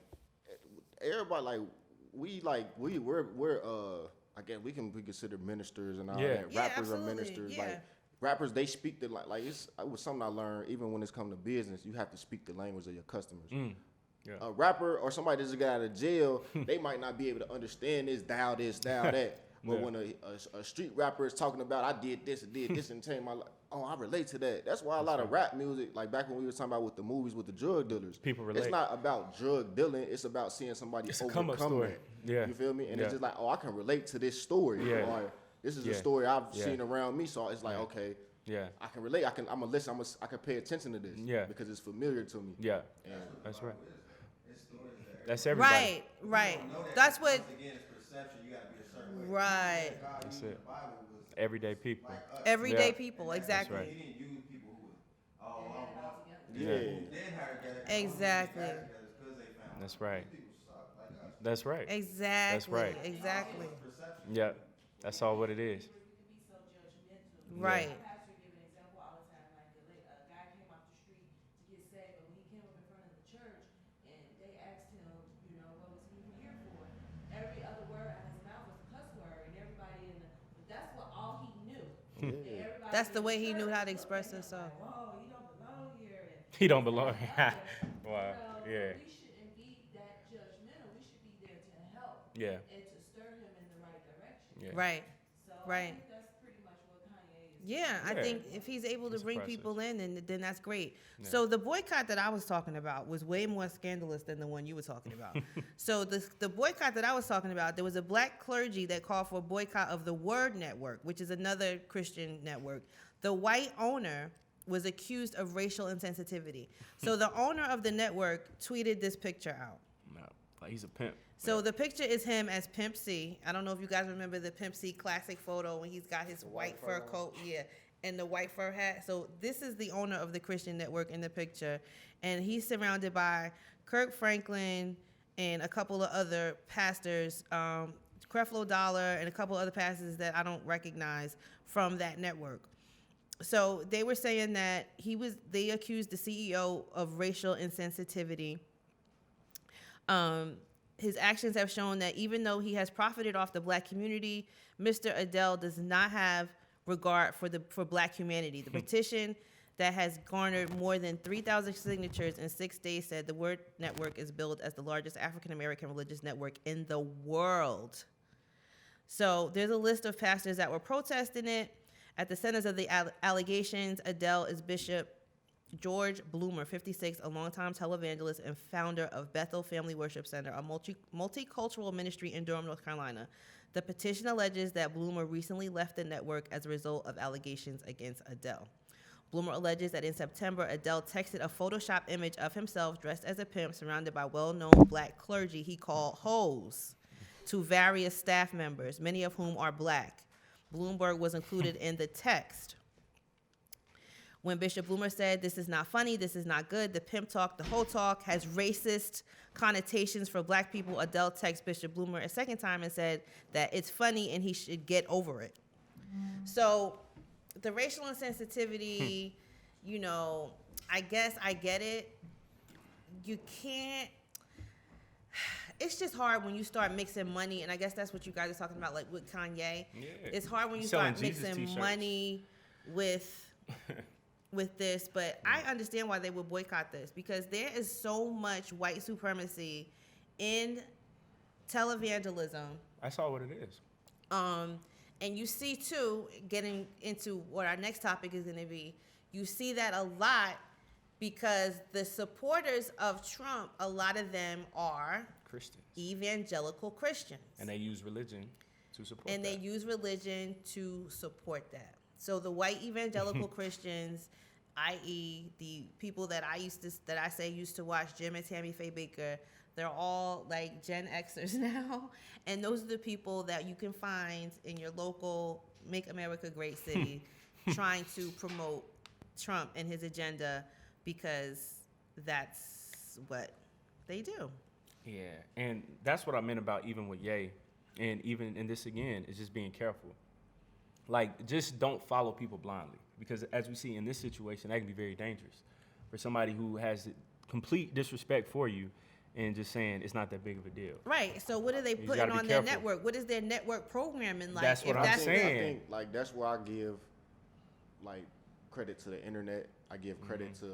everybody, we're I guess we can be considered ministers and all Yeah. that. Yeah, Rappers absolutely, are ministers. yeah. Like rappers, they speak the like it was something I learned. Even when it's come to business, you have to speak the language of your customers. Yeah. A rapper or somebody that just got out of jail, they might not be able to understand this, thou that. But Yeah. when a street rapper is talking about, I did this and changed my life. Oh, I relate to that. That's why a lot of rap music, like back when we were talking about with the movies with the drug dealers, People relate. It's not about drug dealing. It's about seeing somebody It's a overcome come-up story. that. Yeah. You feel me? And Yeah. it's just like, oh, I can relate to this story. Yeah. Or this is Yeah. a story I've Yeah. seen around me. So it's like, Yeah. okay, Yeah. I can relate. I'm gonna listen. I can pay attention to this. Yeah. Because it's familiar to me. Yeah. And That's right. It's stories that That's everybody. right, right. you don't know that. That's what Once again, it's perception. You got to be a certain way. right. God That's used it. the Bible was Everyday people. like us. Everyday Yeah. people, And exactly. right. He didn't use people who was, oh, They had it I'm all together. yeah. then how together. Exactly. Because they found That's right. people suck like us. That's right. Exactly. right. Exactly. Perception. Yeah. That's all what it is. We can be so judgmental. Right. My pastor give an example all the time. Like a guy came off the street to get saved, but when he came up in front of the church and they asked him, you know, what was he here for? Every other word out of his mouth was a cuss word, and everybody but that's all he knew. And everybody That's the in way he knew church how to looked express at him himself. like, whoa, he don't belong here. And, He don't belong. wow. Wow. Yeah. We shouldn't be that judgmental. We should be there to help Yeah. and to stir him in the right direction. Yeah. Right. So Right. I think that's pretty much what Kanye is. Yeah, I Yeah. think if he's able to It's a bring process. people in, then that's great. So the boycott that I was talking about was way more scandalous than the one you were talking about. So the boycott that I was talking about, there was a black clergy that called for a boycott of the Word Network, which is another Christian network. The white owner was accused of racial insensitivity. So the owner of the network tweeted this picture out. No. Like he's a pimp. So the picture is him as Pimp C. I don't know if you guys remember the Pimp C classic photo when he's got his white fur coat, and the white fur hat. So this is the owner of the Christian network in the picture, and he's surrounded by Kirk Franklin and a couple of other pastors, Creflo Dollar and a couple other pastors that I don't recognize from that network. So they were saying that they accused the CEO of racial insensitivity His actions have shown that even though he has profited off the black community, Mr. Adele does not have regard for black humanity. The petition that has garnered more than 3,000 signatures in 6 days said the Word Network is billed as the largest African-American religious network in the world. So there's a list of pastors that were protesting it. At the centers of the allegations, Adele is Bishop George Bloomer, 56, a longtime televangelist and founder of Bethel Family Worship Center, a multicultural ministry in Durham, North Carolina. The petition alleges that Bloomer recently left the network as a result of allegations against Adele. Bloomer alleges that in September, Adele texted a Photoshop image of himself dressed as a pimp surrounded by well-known black clergy he called hoes to various staff members, many of whom are black. Bloomberg was included in the text. When Bishop Bloomer said, "This is not funny, this is not good, the pimp talk, the hoe talk has racist connotations for black people," Adele texted Bishop Bloomer a second time and said that it's funny and he should get over it. So the racial insensitivity, you know, I guess I get it. You can't, it's just hard when you start mixing money, and I guess that's what you guys are talking about, like with Kanye. Yeah. It's hard when you Selling start Jesus mixing t-shirts. money with this, but I understand why they would boycott this, because there is so much white supremacy in televangelism. I saw what it is. And you see too, getting into what our next topic is going to be, you see that a lot because the supporters of Trump, a lot of them are Christians. evangelical Christians. And they use religion to support And that. they use religion to support that. So the white evangelical Christians, i.e., the people that I used to watch, Jim and Tammy Faye Baker, they're all like Gen Xers now. And those are the people that you can find in your local Make America Great city trying to promote Trump and his agenda, because that's what they do. Yeah, and that's what I meant about even with Ye, and even in this again, is just being careful. Like, just don't follow people blindly, because as we see in this situation, that can be very dangerous for somebody who has complete disrespect for you and just saying it's not that big of a deal. Right. So what are they just putting gotta be on their careful. network? What is their network programming like? That's what If I'm saying. I think like that's where I give like credit to the internet. I give credit to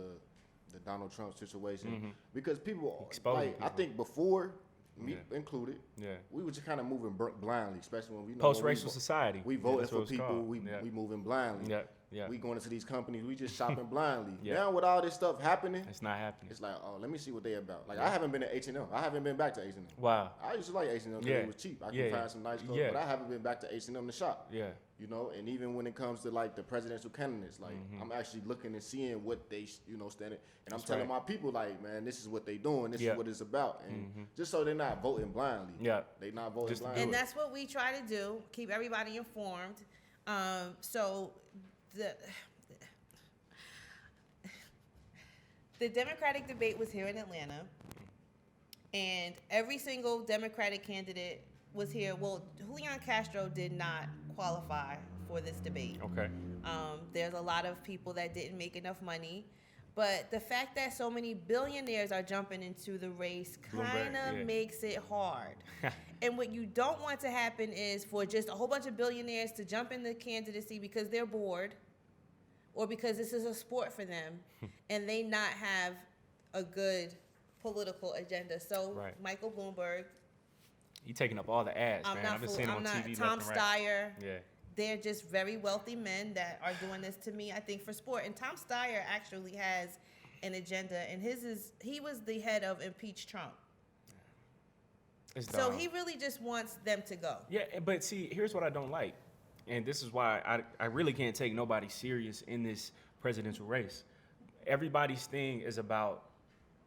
the Donald Trump situation because people Exposing like I people. think before me Yeah. included, Yeah. we were just kind of moving blindly, especially when we know Post-racial society. We Yeah, voting that's for what it's people. called. We Yeah. moving blindly. Yeah, yeah. We going into these companies. We just shopping blindly. Yeah. Now with all this stuff happening, It's not happening. it's like, oh, let me see what they about. Like I haven't been to H&M. I haven't been back to H&M. Wow. I used to like H&M because Yeah. it was cheap. I could Yeah. find some nice clothes, Yeah. but I haven't been back to H&M to shop. Yeah. You know, and even when it comes to like the presidential candidates, like I'm actually looking and seeing what they, standing, and I'm That's telling right. my people like, man, this is what they doing, this Yeah. is what it's about, and just so they're not voting blindly. Yeah. They not voting Just to do blindly. And it. that's what we try to do, keep everybody informed. So the Democratic debate was here in Atlanta, and every single Democratic candidate was here. Well, Julian Castro did not qualify for this debate. Okay. There's a lot of people that didn't make enough money. But the fact that so many billionaires are jumping into the race kind Bloomberg, of yeah. makes it hard. And what you don't want to happen is for just a whole bunch of billionaires to jump in the candidacy because they're bored or because this is a sport for them and they not have a good political agenda. So Right. Michael Bloomberg, You taking up all the ads, man. I've been seeing I'm on not TV Tom left and right. Steyer. Yeah. They're just very wealthy men that are doing this to me, I think, for sport. And Tom Steyer actually has an agenda, and he was the head of Impeach Trump. It's So dumb. he really just wants them to go. Yeah, but see, here's what I don't like. And this is why I really can't take nobody serious in this presidential race. Everybody's thing is about,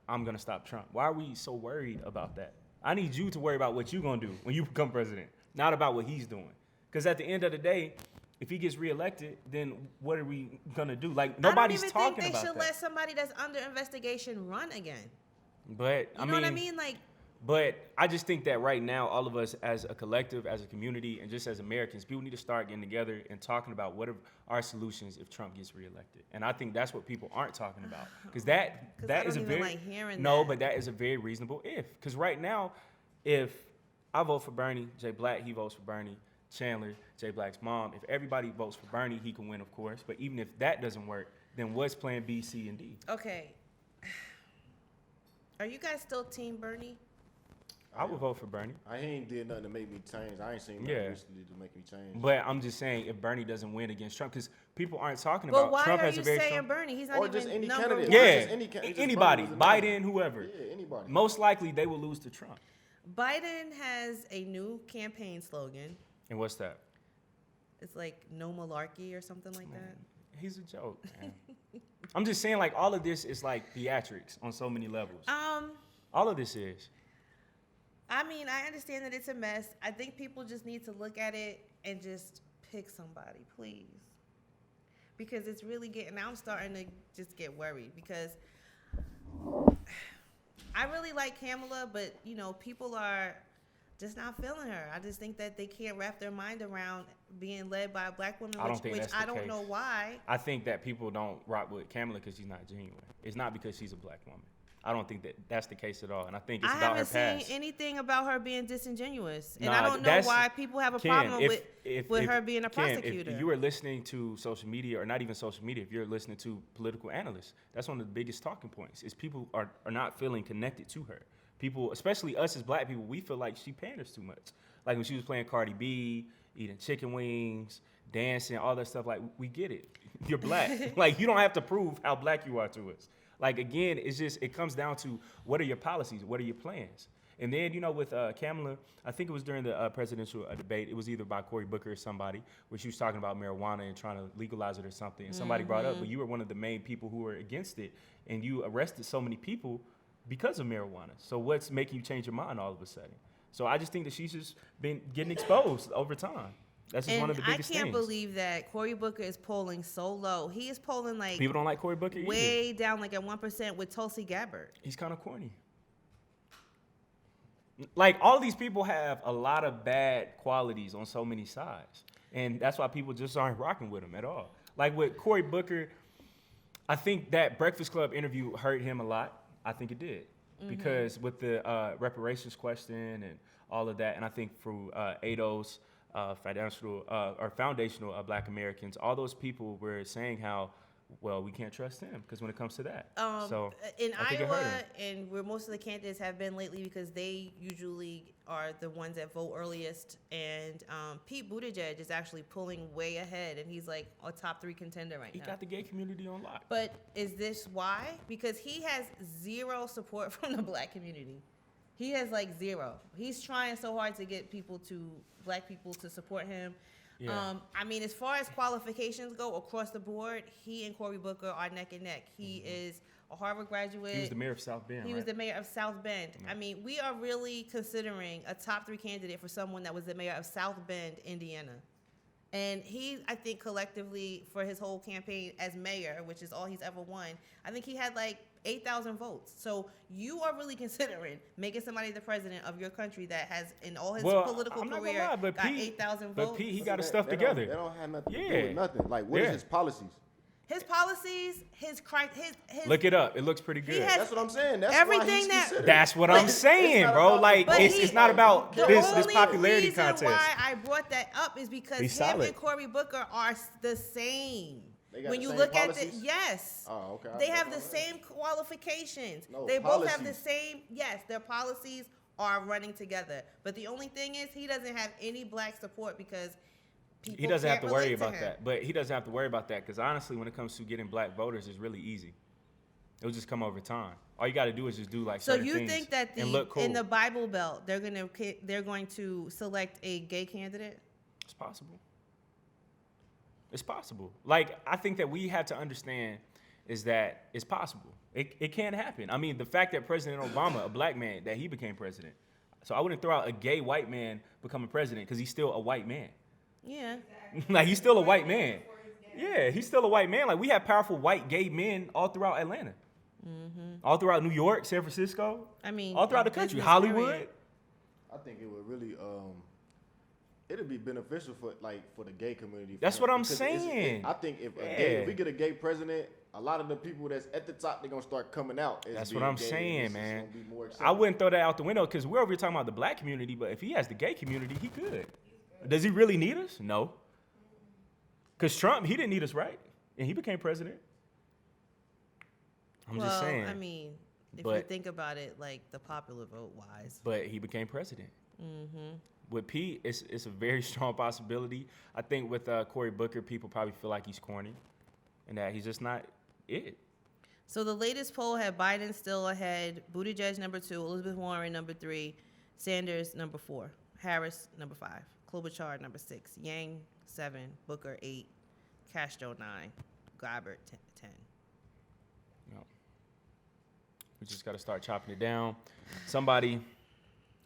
I'm going to stop Trump. Why are we so worried about that? I need you to worry about what you're going to do when you become president, not about what he's doing. Because at the end of the day, if he gets reelected, then what are we going to do? Like, nobody's talking I don't even think about they should that. let somebody that's under investigation run again. But, You know what I mean? Like, But I just think that right now, all of us as a collective, as a community, and just as Americans, people need to start getting together and talking about what are our solutions if Trump gets reelected. And I think that's what people aren't talking about, because that I is don't a even very like hearing no, that. but that is a very reasonable if. Because right now, if I vote for Bernie, Jay Black, he votes for Bernie, Chandler, Jay Black's mom, if everybody votes for Bernie, he can win, of course. But even if that doesn't work, then what's plan B, C, and D? Okay. Are you guys still Team Bernie? I would vote for Bernie. I ain't did nothing to make me change. I ain't seen Yeah. nothing recently to make me change. But I'm just saying, if Bernie doesn't win against Trump, because people aren't talking But about why Trump are has you a very saying strong. Bernie? He's not Or even just any number candidate. one. Yeah, Just any just anybody, Bernie was the Biden, name. whoever. Yeah, anybody. Most likely they will lose to Trump. Biden has a new campaign slogan. And what's that? It's like no malarkey or something like that. He's a joke, man. I'm just saying, like, all of this is like theatrics on so many levels. All of this is. I mean, I understand that it's a mess. I think people just need to look at it and just pick somebody, please. Because it's really getting, I'm starting to just get worried because I really like Kamala, but, you know, people are just not feeling her. I just think that they can't wrap their mind around being led by a black woman, I don't think which that's I the don't case. know why. I think that people don't rock with Kamala because she's not genuine. It's not because she's a black woman. I don't think that that's the case at all. And I think it's I about her haven't past. seen anything about her being disingenuous, and Nah, I don't know that's- why people have a Ken, problem if with her being a Ken, prosecutor. if you are listening to social media, or not even social media, if you're listening to political analysts, that's one of the biggest talking points, is people are not feeling connected to her. People, especially us as black people, we feel like she panders too much. Like when she was playing Cardi B, eating chicken wings, dancing, all that stuff, like, we get it. You're black. Like, you don't have to prove how black you are to us. Like, again, it's just, it comes down to what are your policies? What are your plans? And then, you know, with Kamala, I think it was during the presidential debate, it was either by Cory Booker or somebody, where she was talking about marijuana and trying to legalize it or something. And somebody brought up, but you were one of the main people who were against it, and you arrested so many people because of marijuana. So what's making you change your mind all of a sudden? So I just think that she's just been getting exposed over time. That's just and one of the biggest I can't things. believe that Cory Booker is polling so low. He is polling like People don't like Cory Booker either. way down, like at 1% with Tulsi Gabbard. He's kind of corny. Like, all these people have a lot of bad qualities on so many sides. And that's why people just aren't rocking with him at all. Like with Cory Booker, I think that Breakfast Club interview hurt him a lot. I think it did. Because with the reparations question and all of that, and I think through ADOS, foundational Black Americans, all those people were saying how, well, we can't trust him because when it comes to that. So In I think it hurt Iowa, him. and where most of the candidates have been lately, because they usually are the ones that vote earliest. And Pete Buttigieg is actually pulling way ahead, and he's like a top 3 contender right He now. got the gay community on lock. But is this why? Because he has zero support from the black community. He has like zero. He's trying so hard to get black people to support him. Yeah. I mean, as far as qualifications go across the board, he and Cory Booker are neck and neck. He is a Harvard graduate. He was the mayor of South Bend, He right? was the mayor of South Bend. I mean, we are really considering a top 3 candidate for someone that was the mayor of South Bend, Indiana. And he, I think collectively for his whole campaign as mayor, which is all he's ever won, I think he had like 8,000 votes. So you are really considering making somebody the president of your country that has, in all his political I'm not career, gonna lie, but got Pete, 8,000 but votes. Pete, he got his That- stuff that together. That don't have nothing to do Yeah. with nothing. Like, what is Yeah. his policies? His policies, his Look it up. It looks pretty good. has- That's what I'm saying. That's Everything why he's that- considered. That's what I'm It's saying, not bro. about- Like, But it's not about the this only popularity reason contest. why I brought that up is because He's him solid. and Cory Booker are the same. They got When the you same look policies? at yes. Oh, okay. They have the That's all right. same qualifications. No, they both have the policies. same, yes, their policies are running together. But the only thing is he doesn't have any black support because people He doesn't have can't to worry relate about him. that. But he doesn't have to worry about that because honestly, when it comes to getting black voters, it's really easy. It'll just come over time. All you got to do is just do like So certain you things think that and look cool. in the Bible Belt they're going to select a gay candidate? It's possible. It's possible. Like, I think that we have to understand is that it's possible. It can happen. I mean, the fact that President Obama, a black man, that he became president. So I wouldn't throw out a gay white man becoming president because he's still a white man. Yeah. Like, he's still a white man. Yeah, he's still a white man. Like, we have powerful white gay men all throughout Atlanta. All throughout New York, San Francisco, I mean, all throughout the country, Hollywood. I think it would really it'd be beneficial for the gay community. That's what I'm Because saying. I think if we get a gay president, a lot of the people that's at the top, they're gonna start coming out. As That's being what I'm gay, and saying, it's man. gonna be more I accepted. wouldn't throw that out the window because we're over here talking about the black community, but if he has the gay community, he could. Does he really need us? No. Because Trump, he didn't need us, right? And he became president. I'm just saying. I mean, if you But- think about it, like the popular vote wise. But he became president. With Pete, it's a very strong possibility. I think with Cory Booker, people probably feel like he's corny and that he's just not it. So the latest poll had Biden still ahead, Buttigieg number 2, Elizabeth Warren number 3, Sanders number 4, Harris number 5, Klobuchar number 6, Yang 7, Booker 8, Castro 9, Gabbard 10. No. We just got to start chopping it down. Somebody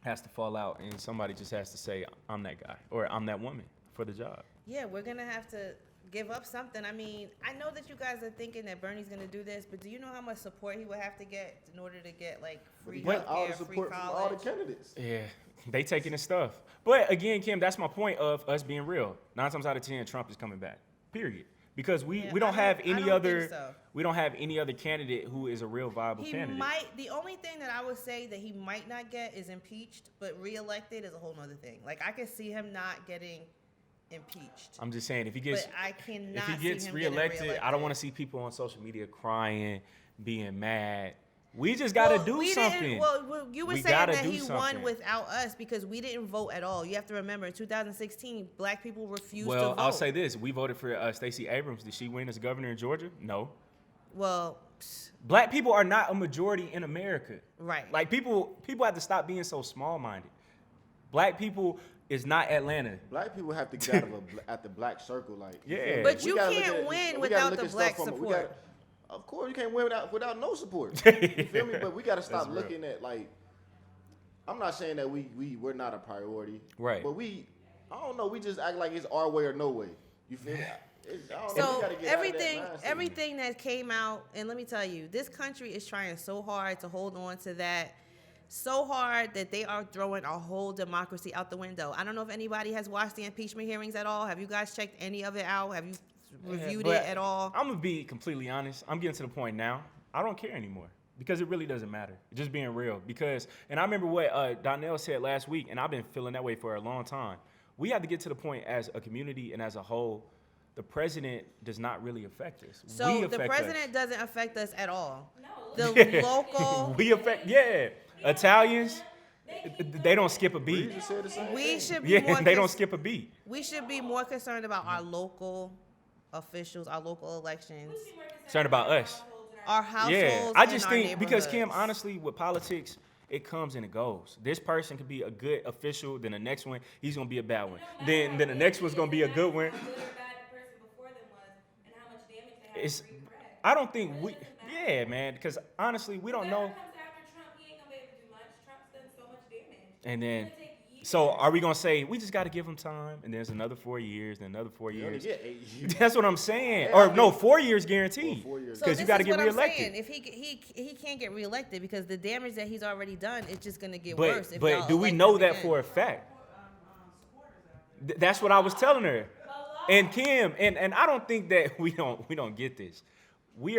has to fall out, and somebody just has to say, I'm that guy, or I'm that woman for the job. Yeah, we're going to have to give up something. I mean, I know that you guys are thinking that Bernie's going to do this, but do you know how much support he would have to get in order to get, like, free He got all the healthcare, free support from all the college? candidates. Yeah, they taking his stuff. But again, Kim, that's my point of us being real. 9 times out of 10, Trump is coming back. Period. Because we Yeah, don't I have don't- I any don't other think so. we don't have any other candidate who is a real viable He candidate. might. The only thing that I would say that he might not get is impeached, but reelected is a whole nother thing. Like I could see him not getting impeached, I'm just saying if he gets but I cannot. if he gets see him getting reelected, I don't want to see people on social media crying, being mad. We just got to do we something. Didn't, well, you were We saying gotta that do he won something. without us because we didn't vote at all. You have to remember, in 2016, black people refused to Well, vote. I'll say this: we voted for Stacey Abrams. Did she win as governor in Georgia? No. Well, Black people are not a majority in America. right. Like people have to stop being so small-minded. Black people is not Atlanta. Black people have to get out of at the black circle, like Yeah. But We you gotta look can't at- win we gotta without look the at black stuff from- we support. gotta- Of course, you can't win without no support. You feel me? But we got to stop That's real. looking at like. I'm not saying that we're not a priority, Right. But I don't know. We just act like it's our way or no way. You feel me? I don't know, we So gotta get out of that mindset. everything that came out, and let me tell you, this country is trying so hard to hold on to that, so hard that they are throwing a whole democracy out the window. I don't know if anybody has watched the impeachment hearings at all. Have you guys checked any of it out? Have you reviewed it at all? I'm gonna be completely honest. I'm getting to the point now. I don't care anymore because it really doesn't matter. Just being real. Because, and I remember what Donnell said last week, and I've been feeling that way for a long time. We have to get to the point as a community and as a whole. The president does not really affect us. So we the affect president doesn't affect us at all. No. The local, we affect, yeah. Italians, they don't skip a You beat. just said the same we thing. should be Yeah, more. they don't skip a beat. We should be more concerned about our local officials, our local elections, Concerned about us. our households. Yeah, I and just our think because Kim, neighborhoods. honestly, with politics, it comes and it goes. This person could be a good official, then the next one he's gonna be a bad one. Then the next one's gonna be a good one. How good or bad the person before them was, and how much damage they had It's, to recorrect. I don't think we, yeah, man, because honestly, we don't know. Whoever comes after Trump, he ain't gonna be able to do much. Trump's done so much damage. And then, It's gonna take years. so are we gonna say we just got to give him time, and there's another 4 years, then another 4 You only years? get 8 years. That's what I'm saying. Yeah, or I mean- no, 4 years guaranteed. Or 4 years. So Because you this got to is get what I'm saying. reelected. If he can't get reelected because the damage that he's already done, it's just gonna get But worse. If but y'all do we elect know him that again. for a fact? That's what I was telling her. And Kim, and I don't think that we don't get this. We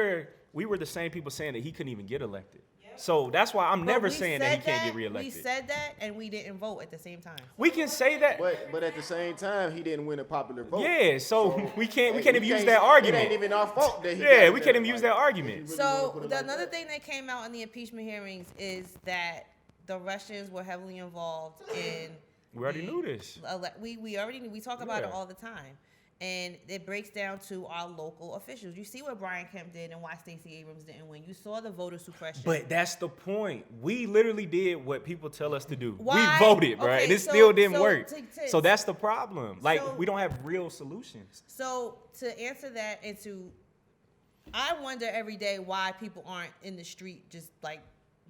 were the same people saying that he couldn't even get elected. So that's why I'm But never we saying that he said can't get We reelected. said that, and we didn't vote at the same time. We can say that. But at the same time, he didn't win a popular vote. Yeah, so we can't hey, even use that It ain't argument. even our fault that he. Yeah, got we there. can't even use Like, that argument. if you really wanna So put it the like another that. thing that came out in the impeachment hearings is that the Russians were heavily involved in. We already the knew this. We already knew. We talk about it Yeah. all the time, and it breaks down to our local officials. You see what Brian Kemp did and why Stacey Abrams didn't win. You saw the voter suppression. But that's the point. We literally did what people tell us to do. Why? We voted, right? Okay, And it so- still didn't so work. to- So that's the problem. Like, so- we don't have real solutions. So to answer that and to, I wonder every day why people aren't in the street just like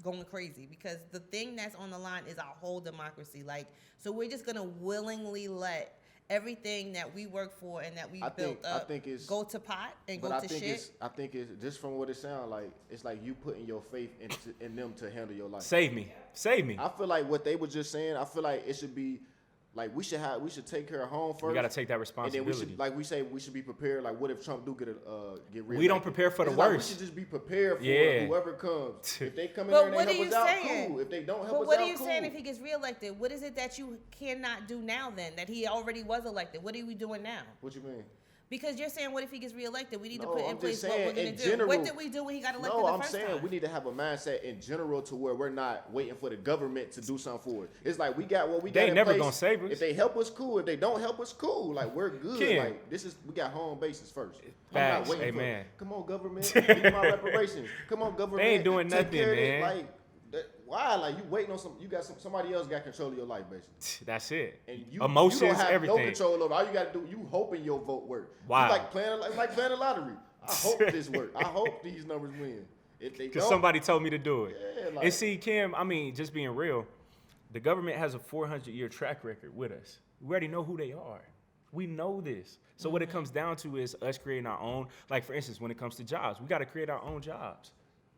going crazy, because the thing that's on the line is our whole democracy. Like, so we're just gonna willingly let everything that we work for and that we I built think- I up think it's- go to pot and But go I to think shit. I think it's just from what it sounds like. It's like you putting your faith in them to handle your life. Save me. Save me. I feel like what they were just saying. I feel like it should be like we should take care of home first. We got to take that And then responsibility. we should, like we say, we should be prepared. Like, what if Trump do get reelected? We don't prepare for the It's like worst. we should just be prepared for Yeah. whoever comes. If they come in But there and what they are help you us out, saying? cool. If they don't help But us what out, are you cool. saying if he gets reelected? What is it that you cannot do now then that he already was elected? What are we doing now? What you mean? Because you're saying, what if he gets reelected? We need to No, put in I'm place just what we're saying, going in to do. general- What did we do when he got elected No, the I'm first saying time? we need to have a mindset in general to where we're not waiting for the government to do something for us. It's like we got what we got. They in never place. gonna save us. If they help us, cool. If they don't help us, cool. Like we're good. Ken. Like we got home bases first. Facts, I'm not waiting amen. for. Come on, government, give my reparations. Come on, government. They ain't doing take nothing, care of this. man. Like why? Like you waiting on some? You got somebody else got control of your life, basically. That's it. And you Emotions, you don't have everything. no control over. All you got to do, you hoping your vote work. Wow. You like playing the lottery. I hope this work. I hope these numbers win. If they Because don't, somebody told me to do it. Yeah, like- And see, Kim, I mean, just being real, the government has a 400-year track record with us. We already know who they are. We know this. So what it comes down to is us creating our own. Like, for instance, when it comes to jobs, we got to create our own jobs.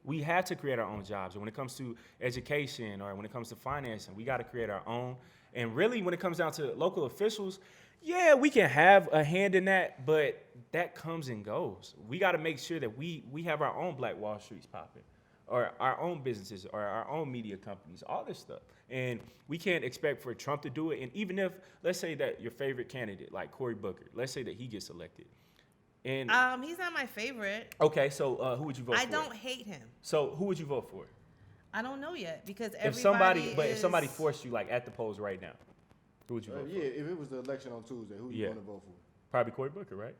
We have to create our own jobs. And when it comes to education or when it comes to financing, we got to create our own. And really, when it comes down to local officials, yeah, we can have a hand in that, but that comes and goes. We got to make sure that we have our own Black Wall Streets popping, or our own businesses, or our own media companies, all this stuff. And we can't expect for Trump to do it. And even if, let's say that your favorite candidate, like Cory Booker, let's say that he gets elected. And He's not my favorite. okay, so who would you vote for? I don't hate him. So who would you vote for? I don't know yet because If everybody somebody forced you, like at the polls right now, who would you vote yeah, for? if it was the election on Tuesday, who you Yeah. want to vote for? Probably Cory Booker, right?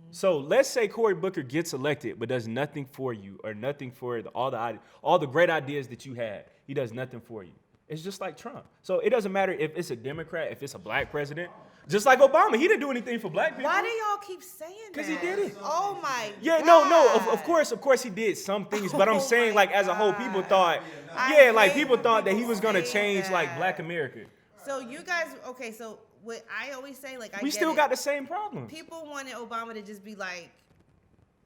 So let's say Cory Booker gets elected, but does nothing for you, or nothing for all the great ideas that you had. He does nothing for you. It's just like Trump. So it doesn't matter if it's a Democrat, if it's a black president. Just like Obama, he didn't do anything for black people. Why do y'all keep saying that? 'Cause he did it. Oh my Yeah, God. no, of course he did some things, but I'm Oh saying my like as a whole, people God. thought, I like hate people when thought that he people was gonna say change like that. Black America. So you guys, okay, so what I always say, like, We still got the same problems. People wanted Obama to just be like,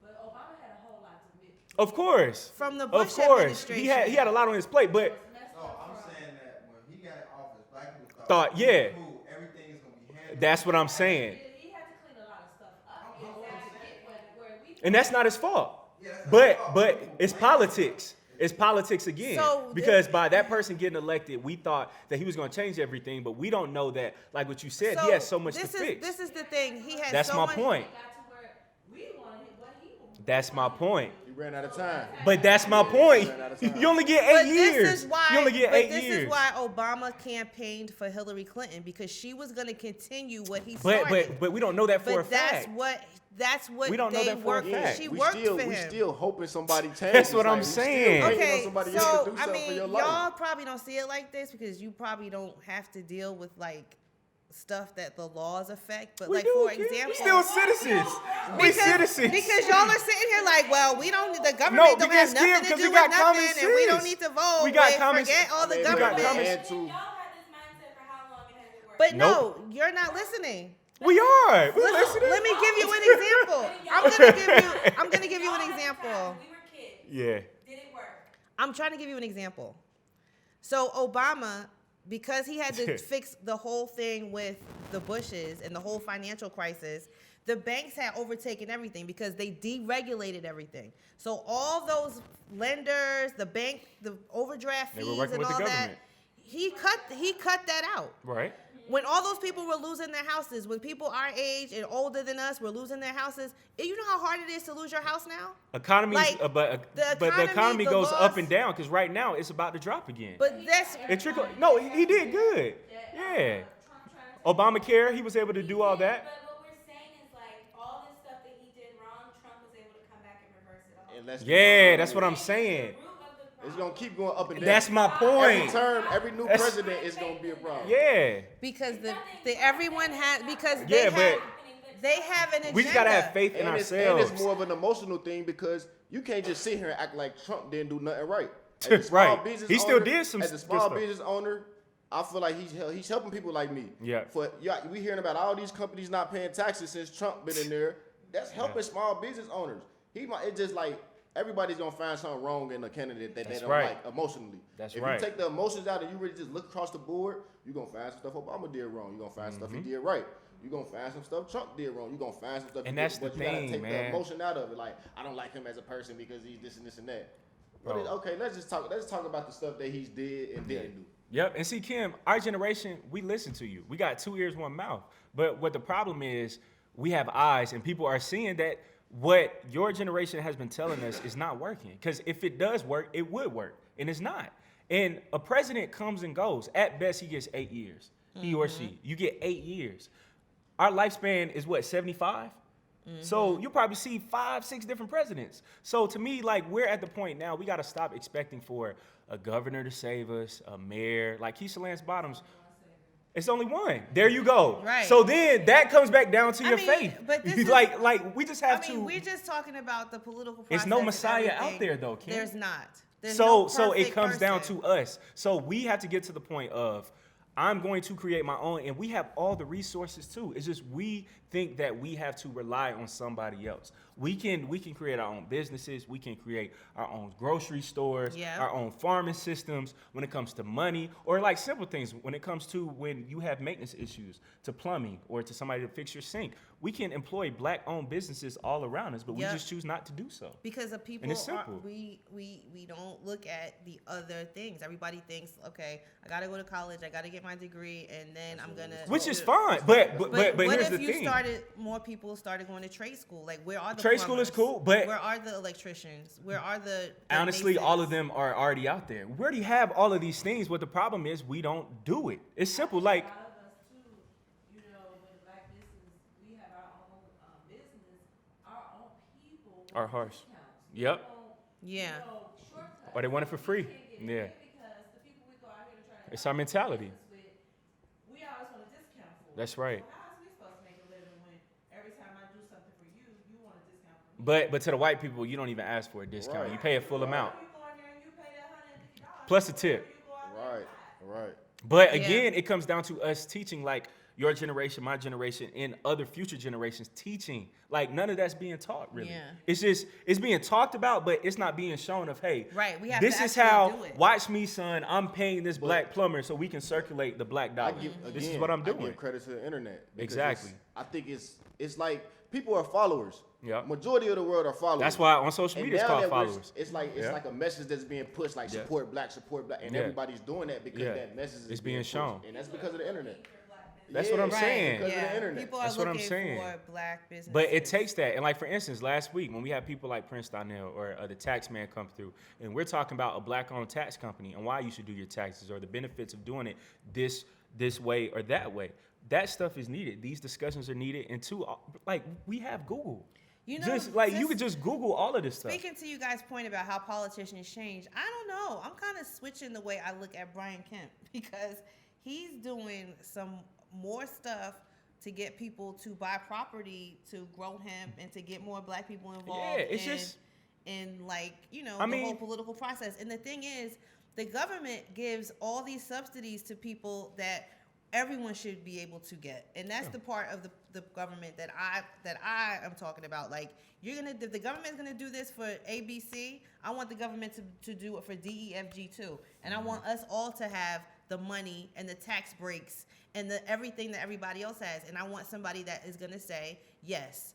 But Obama had a whole lot to admit. Of course. From the Of Bush course. administration. He had a lot on his plate, but No, I'm saying that when he got in office, black people Thought, yeah. cool, everything is gonna be handled. that's what I'm saying. He had to clean a lot of stuff up. He had to get where we And that's not his fault. Yeah, that's not his fault. But it's politics. It's politics again. So because by that person getting elected, we thought that he was going to change everything, but we don't know that, like what you said, he has so much to fix. This is the thing. He has That's so my much, point. got to where we wanted what he wanted. That's my point. You ran out of time. But that's my point. Ran out of time. You only get But 8 years. this is why. You only get but 8 this years. is why Obama campaigned for Hillary Clinton because she was going to continue what he But started. we don't know that for a But that's fact. that's what We don't know they that for a worked. fact. She we worked still, for we him. still hoping somebody changes. That's what I'm we still saying. waiting on Okay, somebody else so to do I something for mean, your life. y'all probably don't see it like this because you probably don't have to deal with like stuff that the laws affect. But We like do, for kid. example, We still citizens. We citizens. Because y'all are sitting here like, well, we don't. The No, government don't have because, nothing Kim, to 'cause do we with got nothing, common and we don't sense. need to vote. We got Wait, common forget sense. all the I mean, government. got common and to- Y'all had this mindset for how long and has it worked? But Nope. no, you're not listening. We are. We Listen, listening. let me give you an example. I'm gonna give you an example. We were kids. Yeah. Did it work? I'm trying to give you an example. So Obama, because he had to fix the whole thing with the Bushes and the whole financial crisis, the banks had overtaken everything because they deregulated everything. So all those lenders, the bank, the overdraft They fees were working and with all the that, government. he cut that out. Right. When all those people were losing their houses, when people our age and older than us were losing their houses, you know how hard it is to lose your house now? Economy, Like, but the the economy the goes loss- up and down because right now it's about to drop again. But that's It trickle. No, he did good. Yeah. Trump trying to Obamacare, he was able to do all that. But what we're saying is like all this stuff that he did wrong, Trump was able to come back and reverse it all. And that's Yeah, that's what I'm saying. It's gonna keep going up and down. That's my Every point. term, every new That's- president is gonna be a problem. Yeah. because everyone has because Yeah, they have an agenda. We just gotta have faith in And ourselves. it's more of an emotional thing because you can't just sit here and act like Trump didn't do nothing right. As a Right. business He still owner- did some As a good small stuff. business owner, I feel like he's helping people like me. Yeah. We hearing about all these companies not paying taxes since Trump been in there. That's helping small business owners. It's just like everybody's gonna find something wrong in a candidate that they don't like emotionally. If you take the emotions out and you really just look across the board, you're gonna find some stuff Obama did wrong. You're gonna find stuff he did right. You're gonna find some stuff Trump did wrong. You're gonna find some stuff. And that's the but you thing, gotta take man. the emotion out of it. Like, I don't like him as a person because he's this and this and that. But okay, let's talk about the stuff that he's did and didn't do. Yep, and see, Kim, our generation, we listen to you. We got 2 ears, 1 mouth. But what the problem is, we have eyes, and people are seeing that what your generation has been telling us is not working. Because if it does work, it would work, and it's not. And a president comes and goes. At best, he gets 8 years, he or she. You get 8 years. Our lifespan is what, 75? So you'll probably see 5, 6 different presidents. So to me, like, we're at the point now, we got to stop expecting for a governor to save us, a mayor. Like Keisha Lance Bottoms, it's only one. There you go. Right. So then that comes back down to your faith. But this is, like we just have to. we're just talking about the political process. It's no and Messiah out everything. there, though, Kim. There's not. There's So no it comes perfect down person. to us. So we have to get to the point of, I'm going to create my own, and we have all the resources too. It's just we think that we have to rely on somebody else. We can create our own businesses. We can create our own grocery stores, our own farming systems when it comes to money, or like simple things when it comes to when you have maintenance issues, to plumbing or to somebody to fix your sink. We can employ black-owned businesses all around us, but we just choose not to do so. Because of people, And it's simple. we don't look at the other things. Everybody thinks, okay, I gotta go to college, I gotta get my degree, and then I'm gonna. Which is fine, but But what here's if the you thing. more people started going to trade school? Like, where are the Trade school is plumbers? cool, but where are the electricians? Where are the honestly, all of masons? them are already out there. We already have all of these things. What the problem is, we don't do it. It's simple. Like, A lot of us too, you know, when black business, we have our own business, our own people Are want harsh. discounts. Yep. We want, Yeah. you know, shortcuts. Or they want it for free. We can't get Yeah. paid because the people we go out here to try to It's our mentality. business with, we always want a discount for. That's right. So how is we supposed to make a living when every time I do something for you, you want a discount for me? but to the white people, you don't even ask for a discount. Right. You pay a full amount You go in there and you pay that $150 plus a tip. you go out there and buy. Right. But Yeah. again, it comes down to us teaching, like your generation, my generation, and other future generations teaching. Like none of that's being taught really. Yeah. It's being talked about, but it's not being shown of, hey, Right, we have this to is actually how, do it. watch me, son, I'm paying this black plumber so we can circulate the black I dollar. give, This is again, what I'm I doing. give credit to the internet. because Exactly. I think it's like people are followers. Yeah. Majority of the world are followers. That's why on social And media it's now called that we're- followers. It's like Yeah. a message that's being pushed, like Yeah. support black, and Yeah. everybody's doing that because Yeah. that message is It's being pushed. shown. And that's because of the internet. That's what I'm Yeah, saying. because of the internet. People are That's what I'm looking saying. for black businesses. But it takes that. And like, for instance, last week when we had people like Prince Donnell or the tax man come through, and we're talking about a black-owned tax company and why you should do your taxes or the benefits of doing it this way or that way. That stuff is needed. These discussions are needed. And two, like, we have Google. You know, Just like you this- could just Google all of this stuff. Speaking to you guys' point about how politicians change, I don't know. I'm kind of switching the way I look at Brian Kemp because he's doing some more stuff to get people to buy property to grow hemp and to get more black people involved. Yeah, it's just- in like, you know, I the mean- whole political process. And the thing is, the government gives all these subsidies to people that everyone should be able to get, and that's the part of the government that I am talking about. Like, if the government's gonna do this for ABC, I want the government to do it for DEFG too, and I want us all to have the money and the tax breaks and the everything that everybody else has, and I want somebody that is gonna say yes.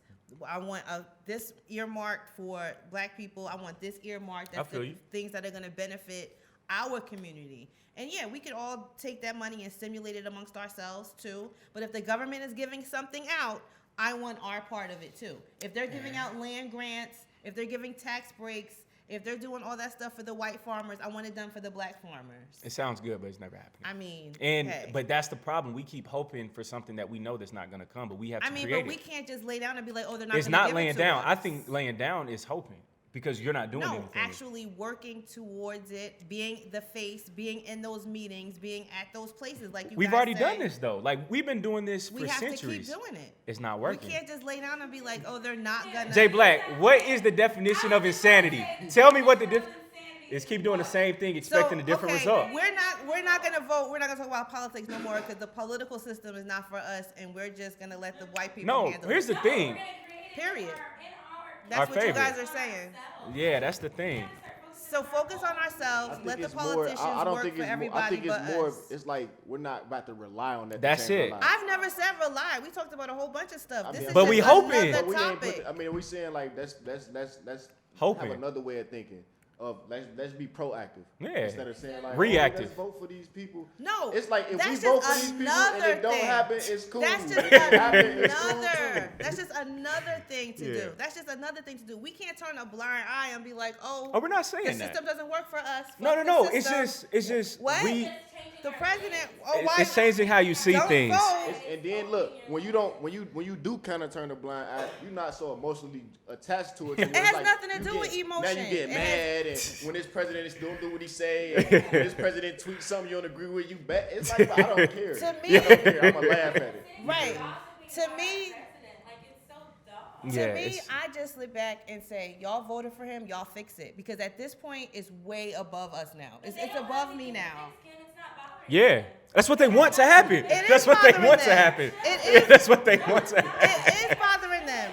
I want this earmarked for black people. I want this earmarked. That's feel the you. things that are gonna benefit our community. And yeah, we could all take that money and stimulate it amongst ourselves too. But if the government is giving something out, I want our part of it too. If they're giving out land grants, if they're giving tax breaks, if they're doing all that stuff for the white farmers, I want it done for the black farmers. It sounds good, but it's never happening. I mean, And hey. but that's the problem. We keep hoping for something that we know that's not going to come, but we have to I mean, create but we it. can't just lay down and be like, oh, they're not. It's gonna not give it laying to down. us. I think laying down is hoping because you're not doing No, anything. actually working towards it, being the face, being in those meetings, being at those places. Like you We've guys already say, done this though. Like we've been doing this We for have centuries. to keep doing it. It's not We working. can't just lay down and be like, oh, they're not gonna. Jay Black, what is the definition of insanity? Tell me what the Insanity is keep doing the same thing, expecting a different result. We're not gonna vote. We're not gonna talk about politics no more because the political system is not for us, and we're just gonna let the white people No, handle here's it. the thing. Period. Our That's what you favorite. guys are saying. Yeah, that's the thing. So focus on ourselves. Let the politicians work for everybody I think but it's more. us. It's like we're not about to rely on that. to That's change it. our lives. I've never said rely. We talked about a whole bunch of stuff. This is But just we hoping. another But we ain't topic. I mean, we saying like let's Hoping. have another way of thinking. Of let's be proactive. Yeah. Instead of saying like Reactive. let's vote for these people. No, It's like if that's we just vote for these people and another it don't thing. happen, it's cool. That's just If it happen, it's cool another. too. That's just another thing to Yeah. do. That's just another thing to do. We can't turn a blind eye and be like, oh, Oh, we're not the saying that. system doesn't work for us. No, Fuck no, the no. It's system. just What? we. The president. Oh, why? It's changing how you see Don't things. vote. And then look, when you do kind of turn a blind eye, you're not so emotionally attached to it. It has nothing to do with Now emotion. you get It mad, and when this president is don't do what he say, and when this president tweets something you don't agree with, you bet. It's like I don't care. To me- I don't care. I'm gonna laugh at it. Right. To me, Yeah, to me, it's- I just slip back and say, y'all voted for him, y'all fix it. Because at this point, it's way above us now. It's above me now. Yeah, that's what they want to happen. It is That's what they bothering want to them. happen. It is. That's what they want to happen. It is bothering them.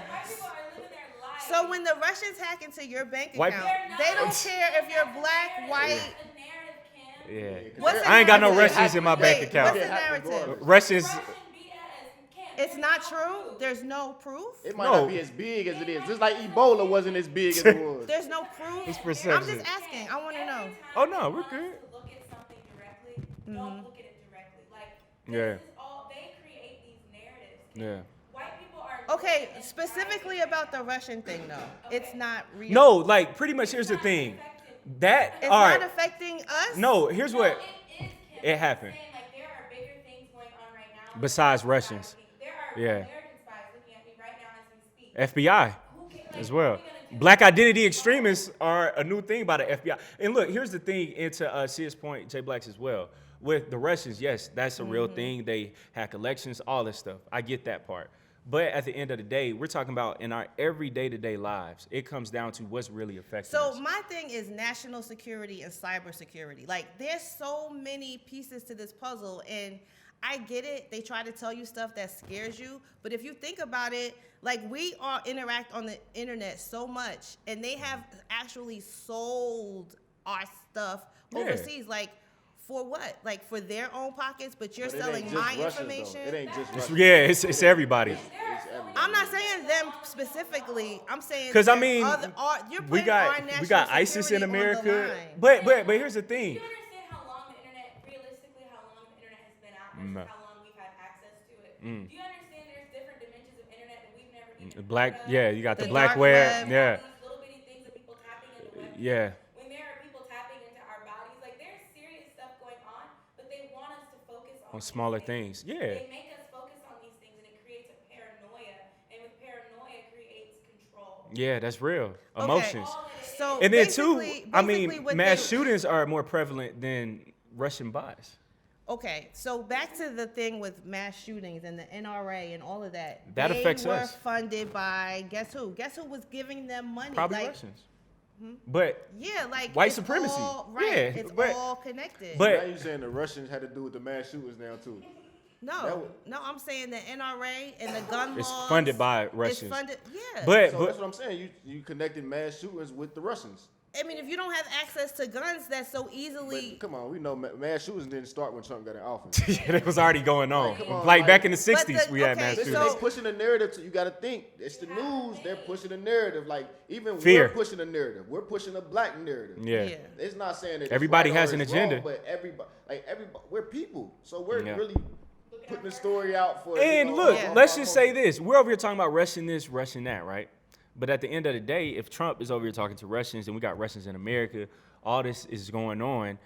So when the Russians hack into your bank White account, they don't care if you're black, white. Yeah, What's the I ain't got no narrative? Russians in my bank Wait, account. What's the narrative? Russians. It's not true. There's no proof. It might No. not be as big as it is. Just like Ebola wasn't as big as it was. There's no proof. It's I'm perception. just asking. I want to know. Oh no, we're good. Look at something directly. Don't look at it directly. Like Yeah. this is all they create these narratives. Yeah. White people are Okay, specifically about the Russian thing, though. It's not real. No, like pretty much. Here's the thing. That It's all not right. affecting us. No, here's what. It is. Kim. It happened. I'm saying, like, there are bigger things going on right now. Besides Russians. There are Yeah. American spies looking at me right now as we speak. FBI Who can, like, as well. what are we gonna do? Black identity extremists are a new thing by the FBI. And look, here's the thing, and to Sia's point, Jay Blacks as well. With the Russians, yes, that's a real thing. They hack elections, all this stuff. I get that part. But at the end of the day, we're talking about in our every day-to-day lives, it comes down to what's really affecting So us. my thing is national security and cybersecurity. Like, there's so many pieces to this puzzle, and I get it. They try to tell you stuff that scares you, but if you think about it, like, we all interact on the internet so much, and they have actually sold our stuff Yeah. overseas. Like, for what? Like, for their own pockets, but you're But it ain't selling just my Russians, though. information. It ain't just It's- Russians. yeah, it's everybody. It's everybody. I'm not saying them specifically. I'm saying 'Cause, I that mean, you're We putting our got national ISIS in security on the America. line. But here's the thing. Do you understand how long the internet, realistically, how long the internet has been out versus No. how long we've had access to it? Do you understand there's different dimensions of internet that we've never even Black, heard of? yeah, you got the The black dark web, web. yeah, These little bitty things of people tapping into the web. yeah. When there are people tapping into our bodies, like there's serious stuff going on, but they want us to focus on On these smaller things, yeah. They make us focus on these things, and it creates a paranoia, and with paranoia creates control. Yeah, that's real. Emotions. All it is. So And then too, basically I mean, what mass they- shootings are more prevalent than Russian bots. Okay, so back to the thing with mass shootings and the NRA and all of that. That they affects were us. funded by guess who? Guess who was giving them money? Probably like, Russians. But Yeah, like White it's supremacy. all- right, Yeah, it's but- all connected. but- Now you saying the Russians had to do with the mass shooters now too? That no, was- no, I'm saying the NRA and the gun It's laws. funded by It's Russians. funded, yeah. But So that's what I'm saying. You connected mass shootings with the Russians. I mean, if you don't have access to guns that so easily, But come on, we know mass shootings didn't start when Trump got in office. yeah, it was already going on. come on, Like like- back in the 60s, we had okay, mass Listen, shootings. they pushing the narrative. You got to think. It's the news. They're pushing the narrative. Like even Fear. we're pushing a narrative. We're pushing a black narrative. Yeah. yeah. It's not saying that it's Everybody right or has an it's agenda. wrong, but everybody, we're people. So we're Yeah. really putting the story out for. And you know, look, Yeah. let's just say this. We're over here talking about Russian this, Russian that, right? But at the end of the day, if Trump is over here talking to Russians and we got Russians in America, all this is going on.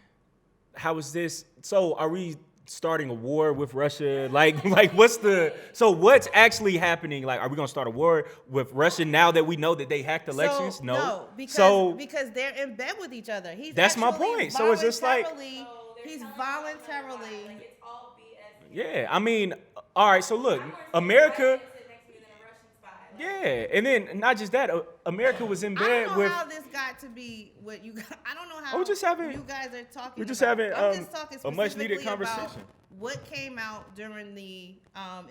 How is this? So are we starting a war with Russia? Like what's actually happening? Like, are we gonna start a war with Russia now that we know that they hacked elections? So, No. because they're in bed with each other. He's That's my actually point. So it's just like- voluntarily- So they're he's telling us all voluntarily. Like it's all BS. yeah, I mean, all right. So look, I'm more scared of America. Biden sitting next to me than a Russian spy. Yeah, and then not just that, America was in I bed don't know with. how this got to be what you. I don't know how. Oh, we're just having- You guys are talking. we're just about. having, I'm just talking a much-needed specifically conversation. about what came out during the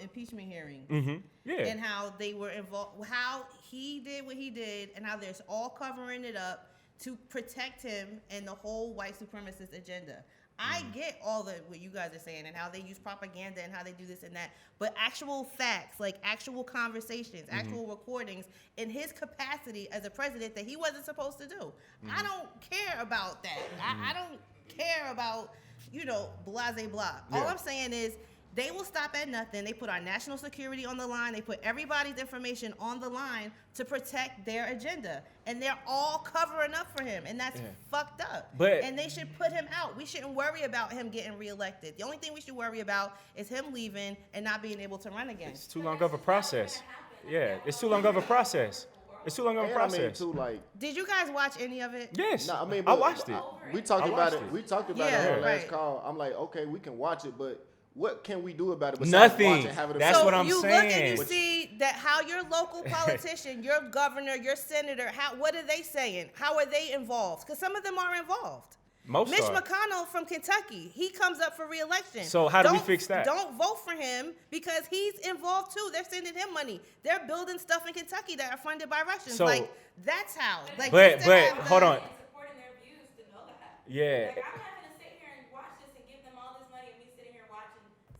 impeachment hearings. Yeah. And how they were involved, how he did what he did, and how they're all covering it up to protect him and the whole white supremacist agenda. I get all what you guys are saying and how they use propaganda and how they do this and that, but actual facts, like actual conversations, actual recordings in his capacity as a president that he wasn't supposed to do. I don't care about that. I don't care about, blase blah. Yeah. All I'm saying is they will stop at nothing. They put our national security on the line. They put everybody's information on the line to protect their agenda. And they're all covering up for him. And that's fucked up. And they should put him out. We shouldn't worry about him getting reelected. The only thing we should worry about is him leaving and not being able to run again. It's too long of a process. Yeah, it's too long of a process. It's too long of a process. Did you guys watch any of it? Yes. No, I watched it. We talked about it. watched it. We talked about Yeah, it on the last right. call. I'm like, okay, we can watch it, but what can we do about it besides Nothing. watch and have it? That's so what I'm you saying. look and you see that how your local politician, your governor, your senator, what are they saying? How are they involved? Because some of them are involved. Most Mitch are. McConnell from Kentucky, he comes up for re-election. So how do we fix that? Don't vote for him because he's involved too. They're sending him money. They're building stuff in Kentucky that are funded by Russians. So- That's how. Like, But just to have hold the- on. And supporting their views to know that. Yeah. Like, I'm not gonna sit here and watch this and give them all this money and me sitting here watching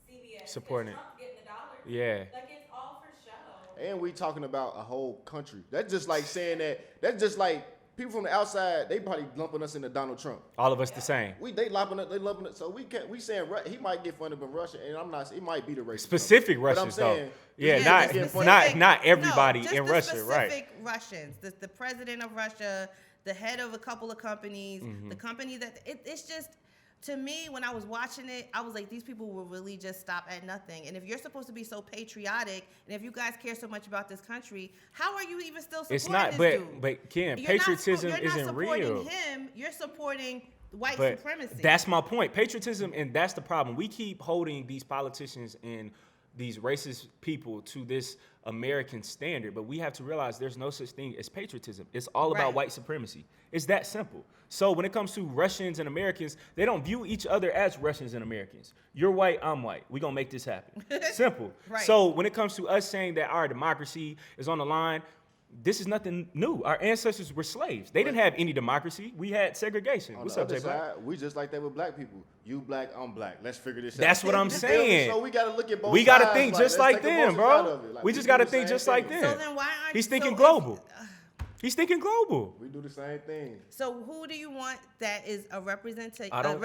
CBS. Supporting it. Trump getting the dollar. Yeah. Like, it's all for show. And we talking about a whole country. That's just like saying that. That's just like people from the outside. They probably lumping us into Donald Trump. All of us the same. They lumping it. So we can't. We saying he might get funded by Russia, and I'm not. It might be the racist. Specific But I'm Russians though. saying, Yeah, Yeah, the specific- not everybody just in the Russia, right? Specific Russians, the president of Russia, the head of a couple of companies, the company that it's just. To me, when I was watching it, I was like, these people will really just stop at nothing. And if you're supposed to be so patriotic, and if you guys care so much about this country, how are you even still supporting It's not, this dude? but Kim, You're not patriotism you're isn't not supporting real. him. You're supporting white But supremacy. that's my point. Patriotism, and that's the problem. We keep holding these politicians and these racist people to this American standard, but we have to realize there's no such thing as patriotism. It's all about Right. white supremacy. It's that simple. So when it comes to Russians and Americans, they don't view each other as Russians and Americans. You're white, I'm white. We're going to make this happen. Simple. Right. So when it comes to us saying that our democracy is on the line, this is nothing new. Our ancestors were slaves. They didn't have any democracy. We had segregation. on What's the up, other Jay Black? side, we just like that with black people. You black, I'm black. Let's figure this out. That's what I'm saying. So we gotta look at both. We got to sides, think like, just let's like take them, emotions out bro. of it. Like, We just do got to the think same just like thing. them. so then why aren't He's thinking so global. He's thinking global. We do the same thing. So who do you want that is a representative I don't- of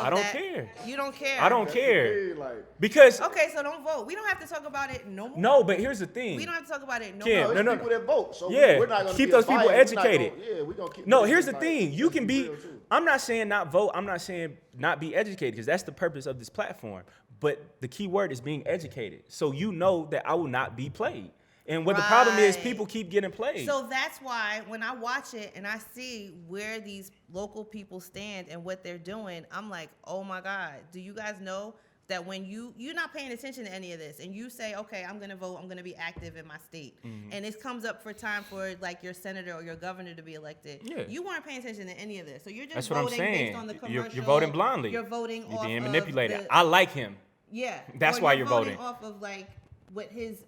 I don't that? care. You don't care. I don't That's the care. thing, like, Because, Okay, so don't vote. We don't have to talk about it no more. no, but here's the thing. We don't have to talk about it no Kim, more. no, it's no, people that vote. So Yeah, we're not gonna keep be those people biased. We're not educated. gonna- yeah, we gonna keep. No, them here's the like- thing. You let's can be, real, too. I'm not saying not vote. I'm not saying not be educated because that's the purpose of this platform. But the key word is being educated. So you know that I will not be played. And what the problem is, Right. people keep getting played. So that's why when I watch it and I see where these local people stand and what they're doing, I'm like, oh my God, do you guys know that when you're not paying attention to any of this and you say, okay, I'm gonna vote, I'm gonna be active in my state, and it comes up for time for like your senator or your governor to be elected, Yeah. you weren't paying attention to any of this. So you're just That's what I'm voting saying. based on the You're commercial. voting blindly. You're voting You're off being of manipulated. the- I like him. Yeah. That's Or why you're voting voting. off of like what his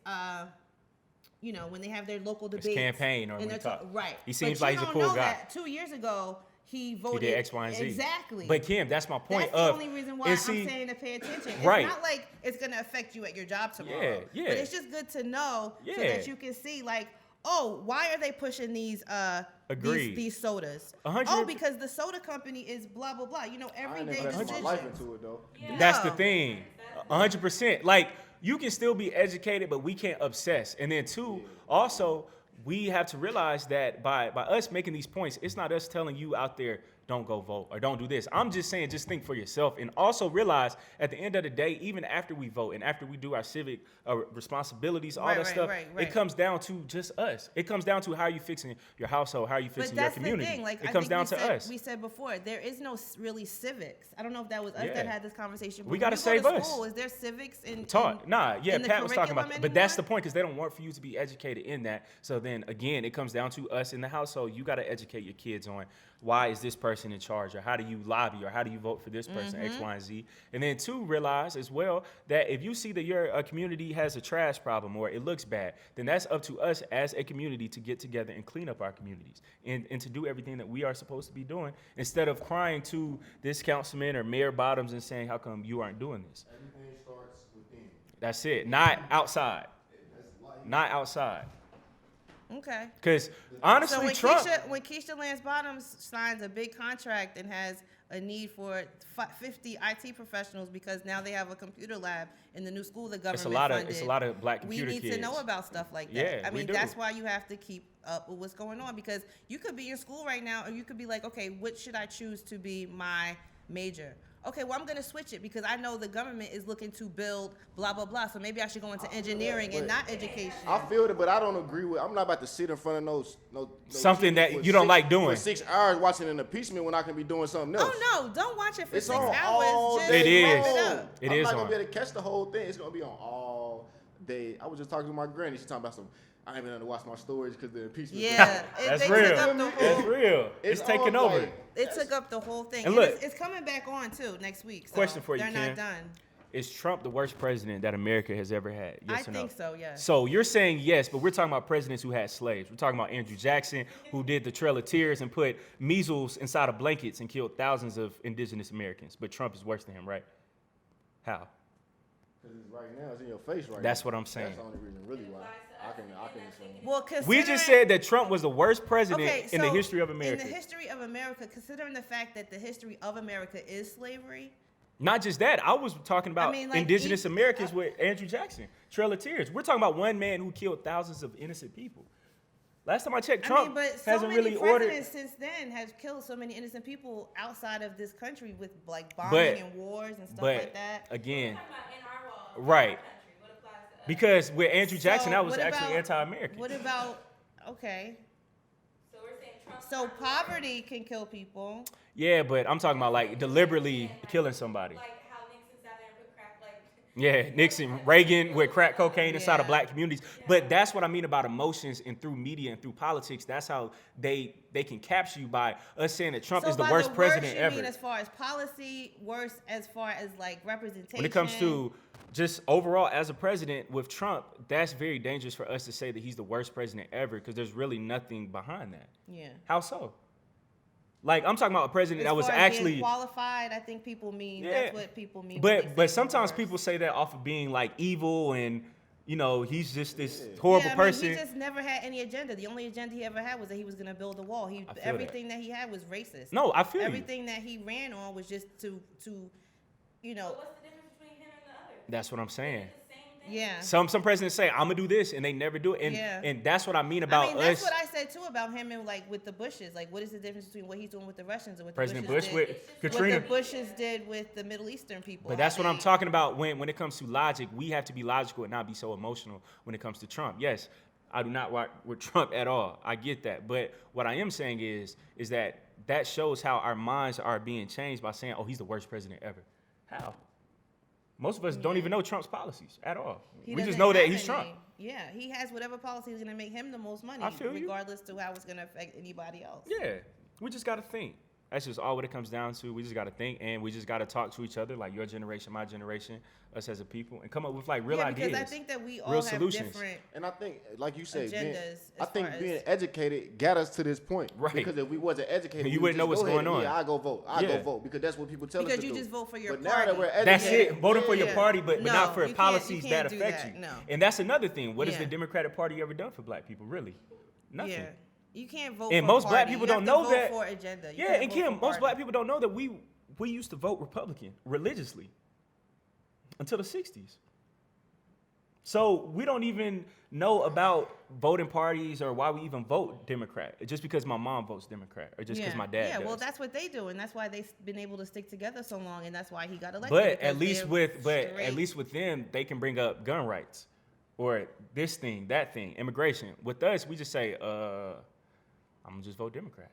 when they have their local His debates. campaign or and when they're he talk. right. He seems But like you he's a don't cool know guy. that 2 years ago he He voted did X, Y, and Z. Exactly. But Kim, that's my point That's the of. only reason why and I'm see, saying to pay attention. It's Right. not like it's gonna affect you at your job tomorrow. Yeah. But it's just good to know so Yeah. that you can see like, oh, why are they pushing these Agreed. these sodas? 100 Oh, because the soda company is blah blah blah. I ain't Everyday never invest my life decisions. into it though. That's the No. thing. 100%. Like, you can still be educated, but we can't obsess. And then, two, also, we have to realize that by us making these points, it's not us telling you out there don't go vote or don't do this. I'm just saying, just think for yourself, and also realize at the end of the day, even after we vote and after we do our civic responsibilities, all that stuff, it comes down to just us. It comes down to how you fixing your household, how you fixing your community. The thing. Like, it comes down to us. We said before, there is no really civics. I don't know if that was us that had this conversation. We got to save us. Is there civics in Pat was talking about that. But that's the anymore? point, because they don't want for you to be educated in that. So then again, it comes down to us in the household. You got to educate your kids on why is this person in charge, or how do you lobby, or how do you vote for this person, X, Y, and Z. And then two, realize as well that if you see that your community has a trash problem or it looks bad, then that's up to us as a community to get together and clean up our communities and to do everything that we are supposed to be doing, instead of crying to this councilman or Mayor Bottoms and saying, how come you aren't doing this? Everything starts within. That's it. Not outside. Not outside. Okay. Because honestly, so when Keisha Lance Bottoms signs a big contract and has a need for 50 IT professionals because now they have a computer lab in the new school the government funded. It's a lot of black computer kids. We need to know about stuff like that. Yeah, I mean, we do. that's why you have to keep up with what's going on, because you could be in school right now and you could be like, okay, what should I choose to be my major? Okay, well, I'm going to switch it because I know the government is looking to build blah, blah, blah. So maybe I should go into engineering and not education. I feel it, but I don't agree with. I'm not about to sit in front of no something that you don't like doing for 6 hours watching an impeachment when I can be doing something else. Oh, no, don't watch it for It's 6 on hours. all Just day wrap is. it up. It I'm is not on. gonna be able to catch the whole thing. It's gonna be on all day. I was just talking to my granny. She's talking about some. I ain't been able to watch my stories because the impeachment. Yeah, That's they real. took up the whole. That's real. It's taking all over. like- It took up the whole thing. And look, it's coming back on too next week. So question for you, they're Ken. not done. Is Trump the worst president that America has ever had? Yes I or no? think so, yes. So you're saying yes, but we're talking about presidents who had slaves. We're talking about Andrew Jackson, who did the Trail of Tears and put measles inside of blankets and killed thousands of indigenous Americans. But Trump is worse than him, right? How? Because right now it's in your face right now. That's what I'm saying. That's the only reason really why I can assume. Well, We just said that Trump was the worst president in the so history of America. In the history of America, considering the fact that the history of America is slavery. Not just that. I was talking about like, indigenous Americans with Andrew Jackson, Trail of Tears. We're talking about one man who killed thousands of innocent people. Last time I checked, Trump but so hasn't many really ordered. presidents since then have killed so many innocent people outside of this country with like bombing and wars and stuff like that. Again, Talking about in our world, right. in our country, what applies to us. Because with Andrew Jackson, So that was what actually about- anti-American. What about okay? So we're saying Trump. So poverty can kill people. Yeah, but I'm talking about like deliberately killing somebody. Like how Nixon sat there and put crack, like. Yeah, Nixon, Reagan with crack cocaine inside of Yeah. black communities. But that's what I mean about emotions, and through media and through politics, that's how they can capture you by us saying that Trump So is the by worst the president worst, you ever. mean as far as policy, worse as far as like representation. When it comes to just overall as a president with Trump, that's very dangerous for us to say that he's the worst president ever, because there's really nothing behind that. yeah. How so? Like, I'm talking about a president As that was far as being actually qualified, I think people mean Yeah. that's what people mean. when they say But he's the sometimes worst. people say that off of being like evil and, you know, he's just this horrible person. He just never had any agenda. The only agenda he ever had was that he was going to build a wall. feel Everything that he had was racist. No, I feel you. Everything that he ran on was just to you know. But what's the difference between him and the others? That's what I'm saying. It's the same thing. Yeah. Some presidents say, I'm gonna do this, and they never do it. And Yeah. and that's what I mean about I mean, that's us. what I said too about him and like with the Bushes. Like, what is the difference between what he's doing with the Russians and what President the Bush Bushes with did, Katrina. what the Bushes did with the Middle Eastern people? But that's what I'm talking about when it comes to logic. We have to be logical and not be so emotional when it comes to Trump. Yes, I do not rock with Trump at all. I get that. But what I am saying is that shows how our minds are being changed by saying, oh, he's the worst president ever. How? Most of us don't even know Trump's policies at all. He We just doesn't know that have he's any. Trump. Yeah, he has whatever policy is going to make him the most money, I feel you. regardless to how it's going to affect anybody else. Yeah, we just got to think. That's just all what it comes down to. We just got to think, and we just got to talk to each other, like your generation, my generation, us as a people, and come up with like real ideas. Because I think that we all real have solutions. different. And I think, like you said, Agendas I as think far being as- educated got us to this point. Right. Because if we wasn't educated, You we wouldn't would know just what's go ahead going and, on. Yeah, I go vote. I Yeah. go vote because that's what people tell us Because to you do. just vote for your but now party. that we're educated, That's it. Voting for your Yeah. party, but No, not for you can't- policies you that can't do affect that, you. no. And that's another thing. What has Yeah. the Democratic Party ever done for black people? Really? Nothing. Yeah, you can't vote. And for a most black party. people You don't have to know vote that. For agenda. You Yeah, can't and vote for Kim, most party. black people don't know that we used to vote Republican religiously until the 60s. So we don't even know about voting parties or why we even vote Democrat. Just because my mom votes Democrat or just because my dad does. Yeah, well, that's what they do, and that's why they've been able to stick together so long, and that's why he got elected. But at least with them, they can bring up gun rights or this thing, that thing, immigration. With us, we just say, I'm gonna just vote Democrat.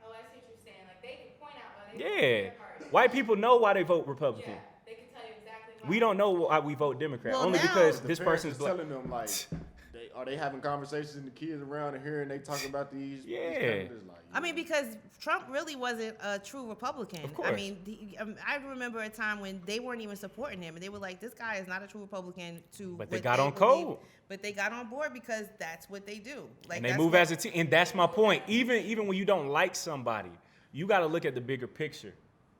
Oh, I see what you're saying. Like, they can point out why they vote their party. White people know why they vote Republican. Yeah, they can tell you exactly why. We don't know why we vote Democrat. Well, only now- because The this parents person's is black. telling them like, are they having conversations and the kids around and hearing they talk about these? Yeah. these candidates, like, I mean, because Trump really wasn't a true Republican. Of course. I mean, I remember a time when they weren't even supporting him, and they were like, "This guy is not a true Republican." But they what got on believe. code. But they got on board because that's what they do. Like, And they that's move what- as a team. And that's my point. Even when you don't like somebody, you got to look at the bigger picture.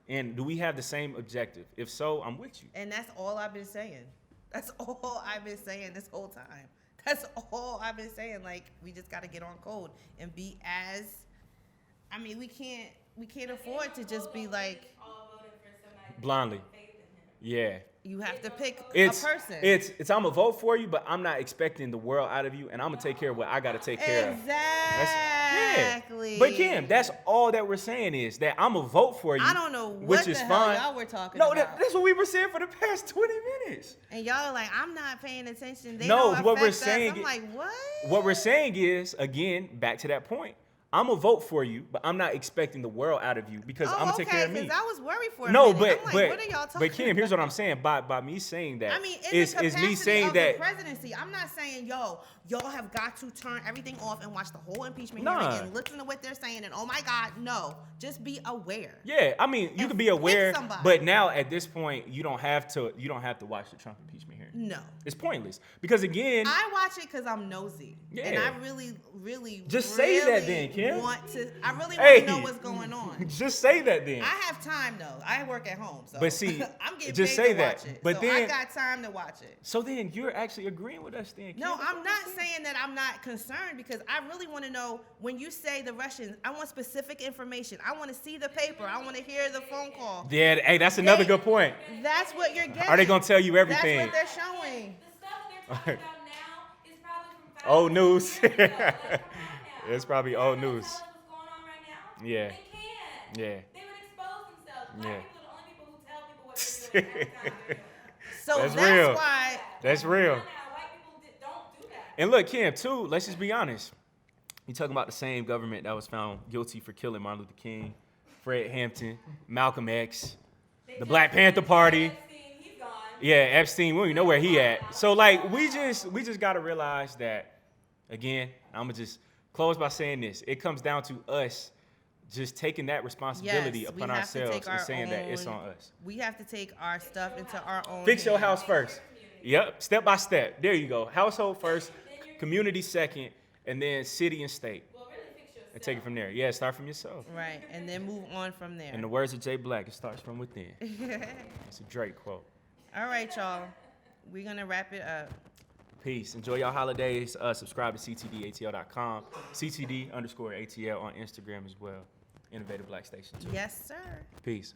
And do we have the same objective? If so, I'm with you. And that's all I've been saying. That's all I've been saying this whole time. That's all I've been saying. Like, we just got to get on code and be as. I mean, we can't afford to just be like. All voted for somebody Blindly. with faith in him. Yeah. You have to pick It's a person. It's I'm gonna vote for you, but I'm not expecting the world out of you, and I'm gonna take care of what I gotta take care of. Exactly. Yeah. But Kim, that's all that we're saying is that I'm gonna vote for you. I don't know what which the is hell fine. y'all were talking No, about. that's what we were saying for the past 20 minutes. And y'all are like, I'm not paying attention. They No, don't what we're affect us. saying I'm is- like, what? What we're saying is, again, back to that point. I'm gonna vote for you, but I'm not expecting the world out of you because I'm gonna take care of me. Because I was worried for a No, minute. but I'm like, what are y'all talking but Kim, here's what about? I'm saying. By me saying that, I mean, in is the capacity me saying of that. the presidency, I'm not saying, y'all have got to turn everything off and watch the whole impeachment Nah. hearing and listen to what they're saying and oh my God, no. Just be aware. Yeah, I mean, you And can be pick aware, somebody. but now at this point, you don't have to watch the Trump impeachment hearing. No. It's pointless because again, I watch it because I'm nosy. And Yeah. I really Just say that then, Kim. I really want Hey. to know what's going on. just say that then. I have time though. I work at home, so But see, I'm getting just paid say to that. watch it. But so then- I got time to watch it. So then you're actually agreeing with us then. Kim. No, That's I'm what not we're saying that I'm not concerned because I really want to know when you say the Russians, I want specific information. I want to see the paper. I want to hear the phone call. Yeah, hey, that's another They- good point. That's what you're getting. Are they gonna tell you everything? That's what they're showing. The stuff that they're talking about now is probably from 5 Old news. years ago. Like, come on now. It's probably They're old not gonna news. tell us what's going on right now. Yeah. They can't. Yeah. They would expose themselves. Black Yeah. people are the only people who tell people what they're doing every time they're doing it. So That's that's, real. why. That's real. Now, white people don't do that. And look, Kim, too, let's just be honest. You talking about the same government that was found guilty for killing Martin Luther King, Fred Hampton, Malcolm X, the Black Panther Party. Epstein, he's gone. Yeah, Epstein, we don't even know where he at. So like we just gotta realize that, again, I'ma just close by saying this. It comes down to us just taking that responsibility Yes, we upon have to ourselves take our and saying that it's own- on us. We have to take our stuff into our own. Fix your hands. house first. Yep, step by step. There you go. Household first, community second, and then city and state. Well, really fix yourself. And take it from there. Yeah, start from yourself. Right, and then move on from there. In the words of Jay Black, it starts from within. It's a Drake quote. All right, y'all. We're gonna wrap it up. Peace. Enjoy your holidays. Subscribe to ctdatl.com. CTD_ATL on Instagram as well. Innovative Black Station too. Yes, sir. Peace.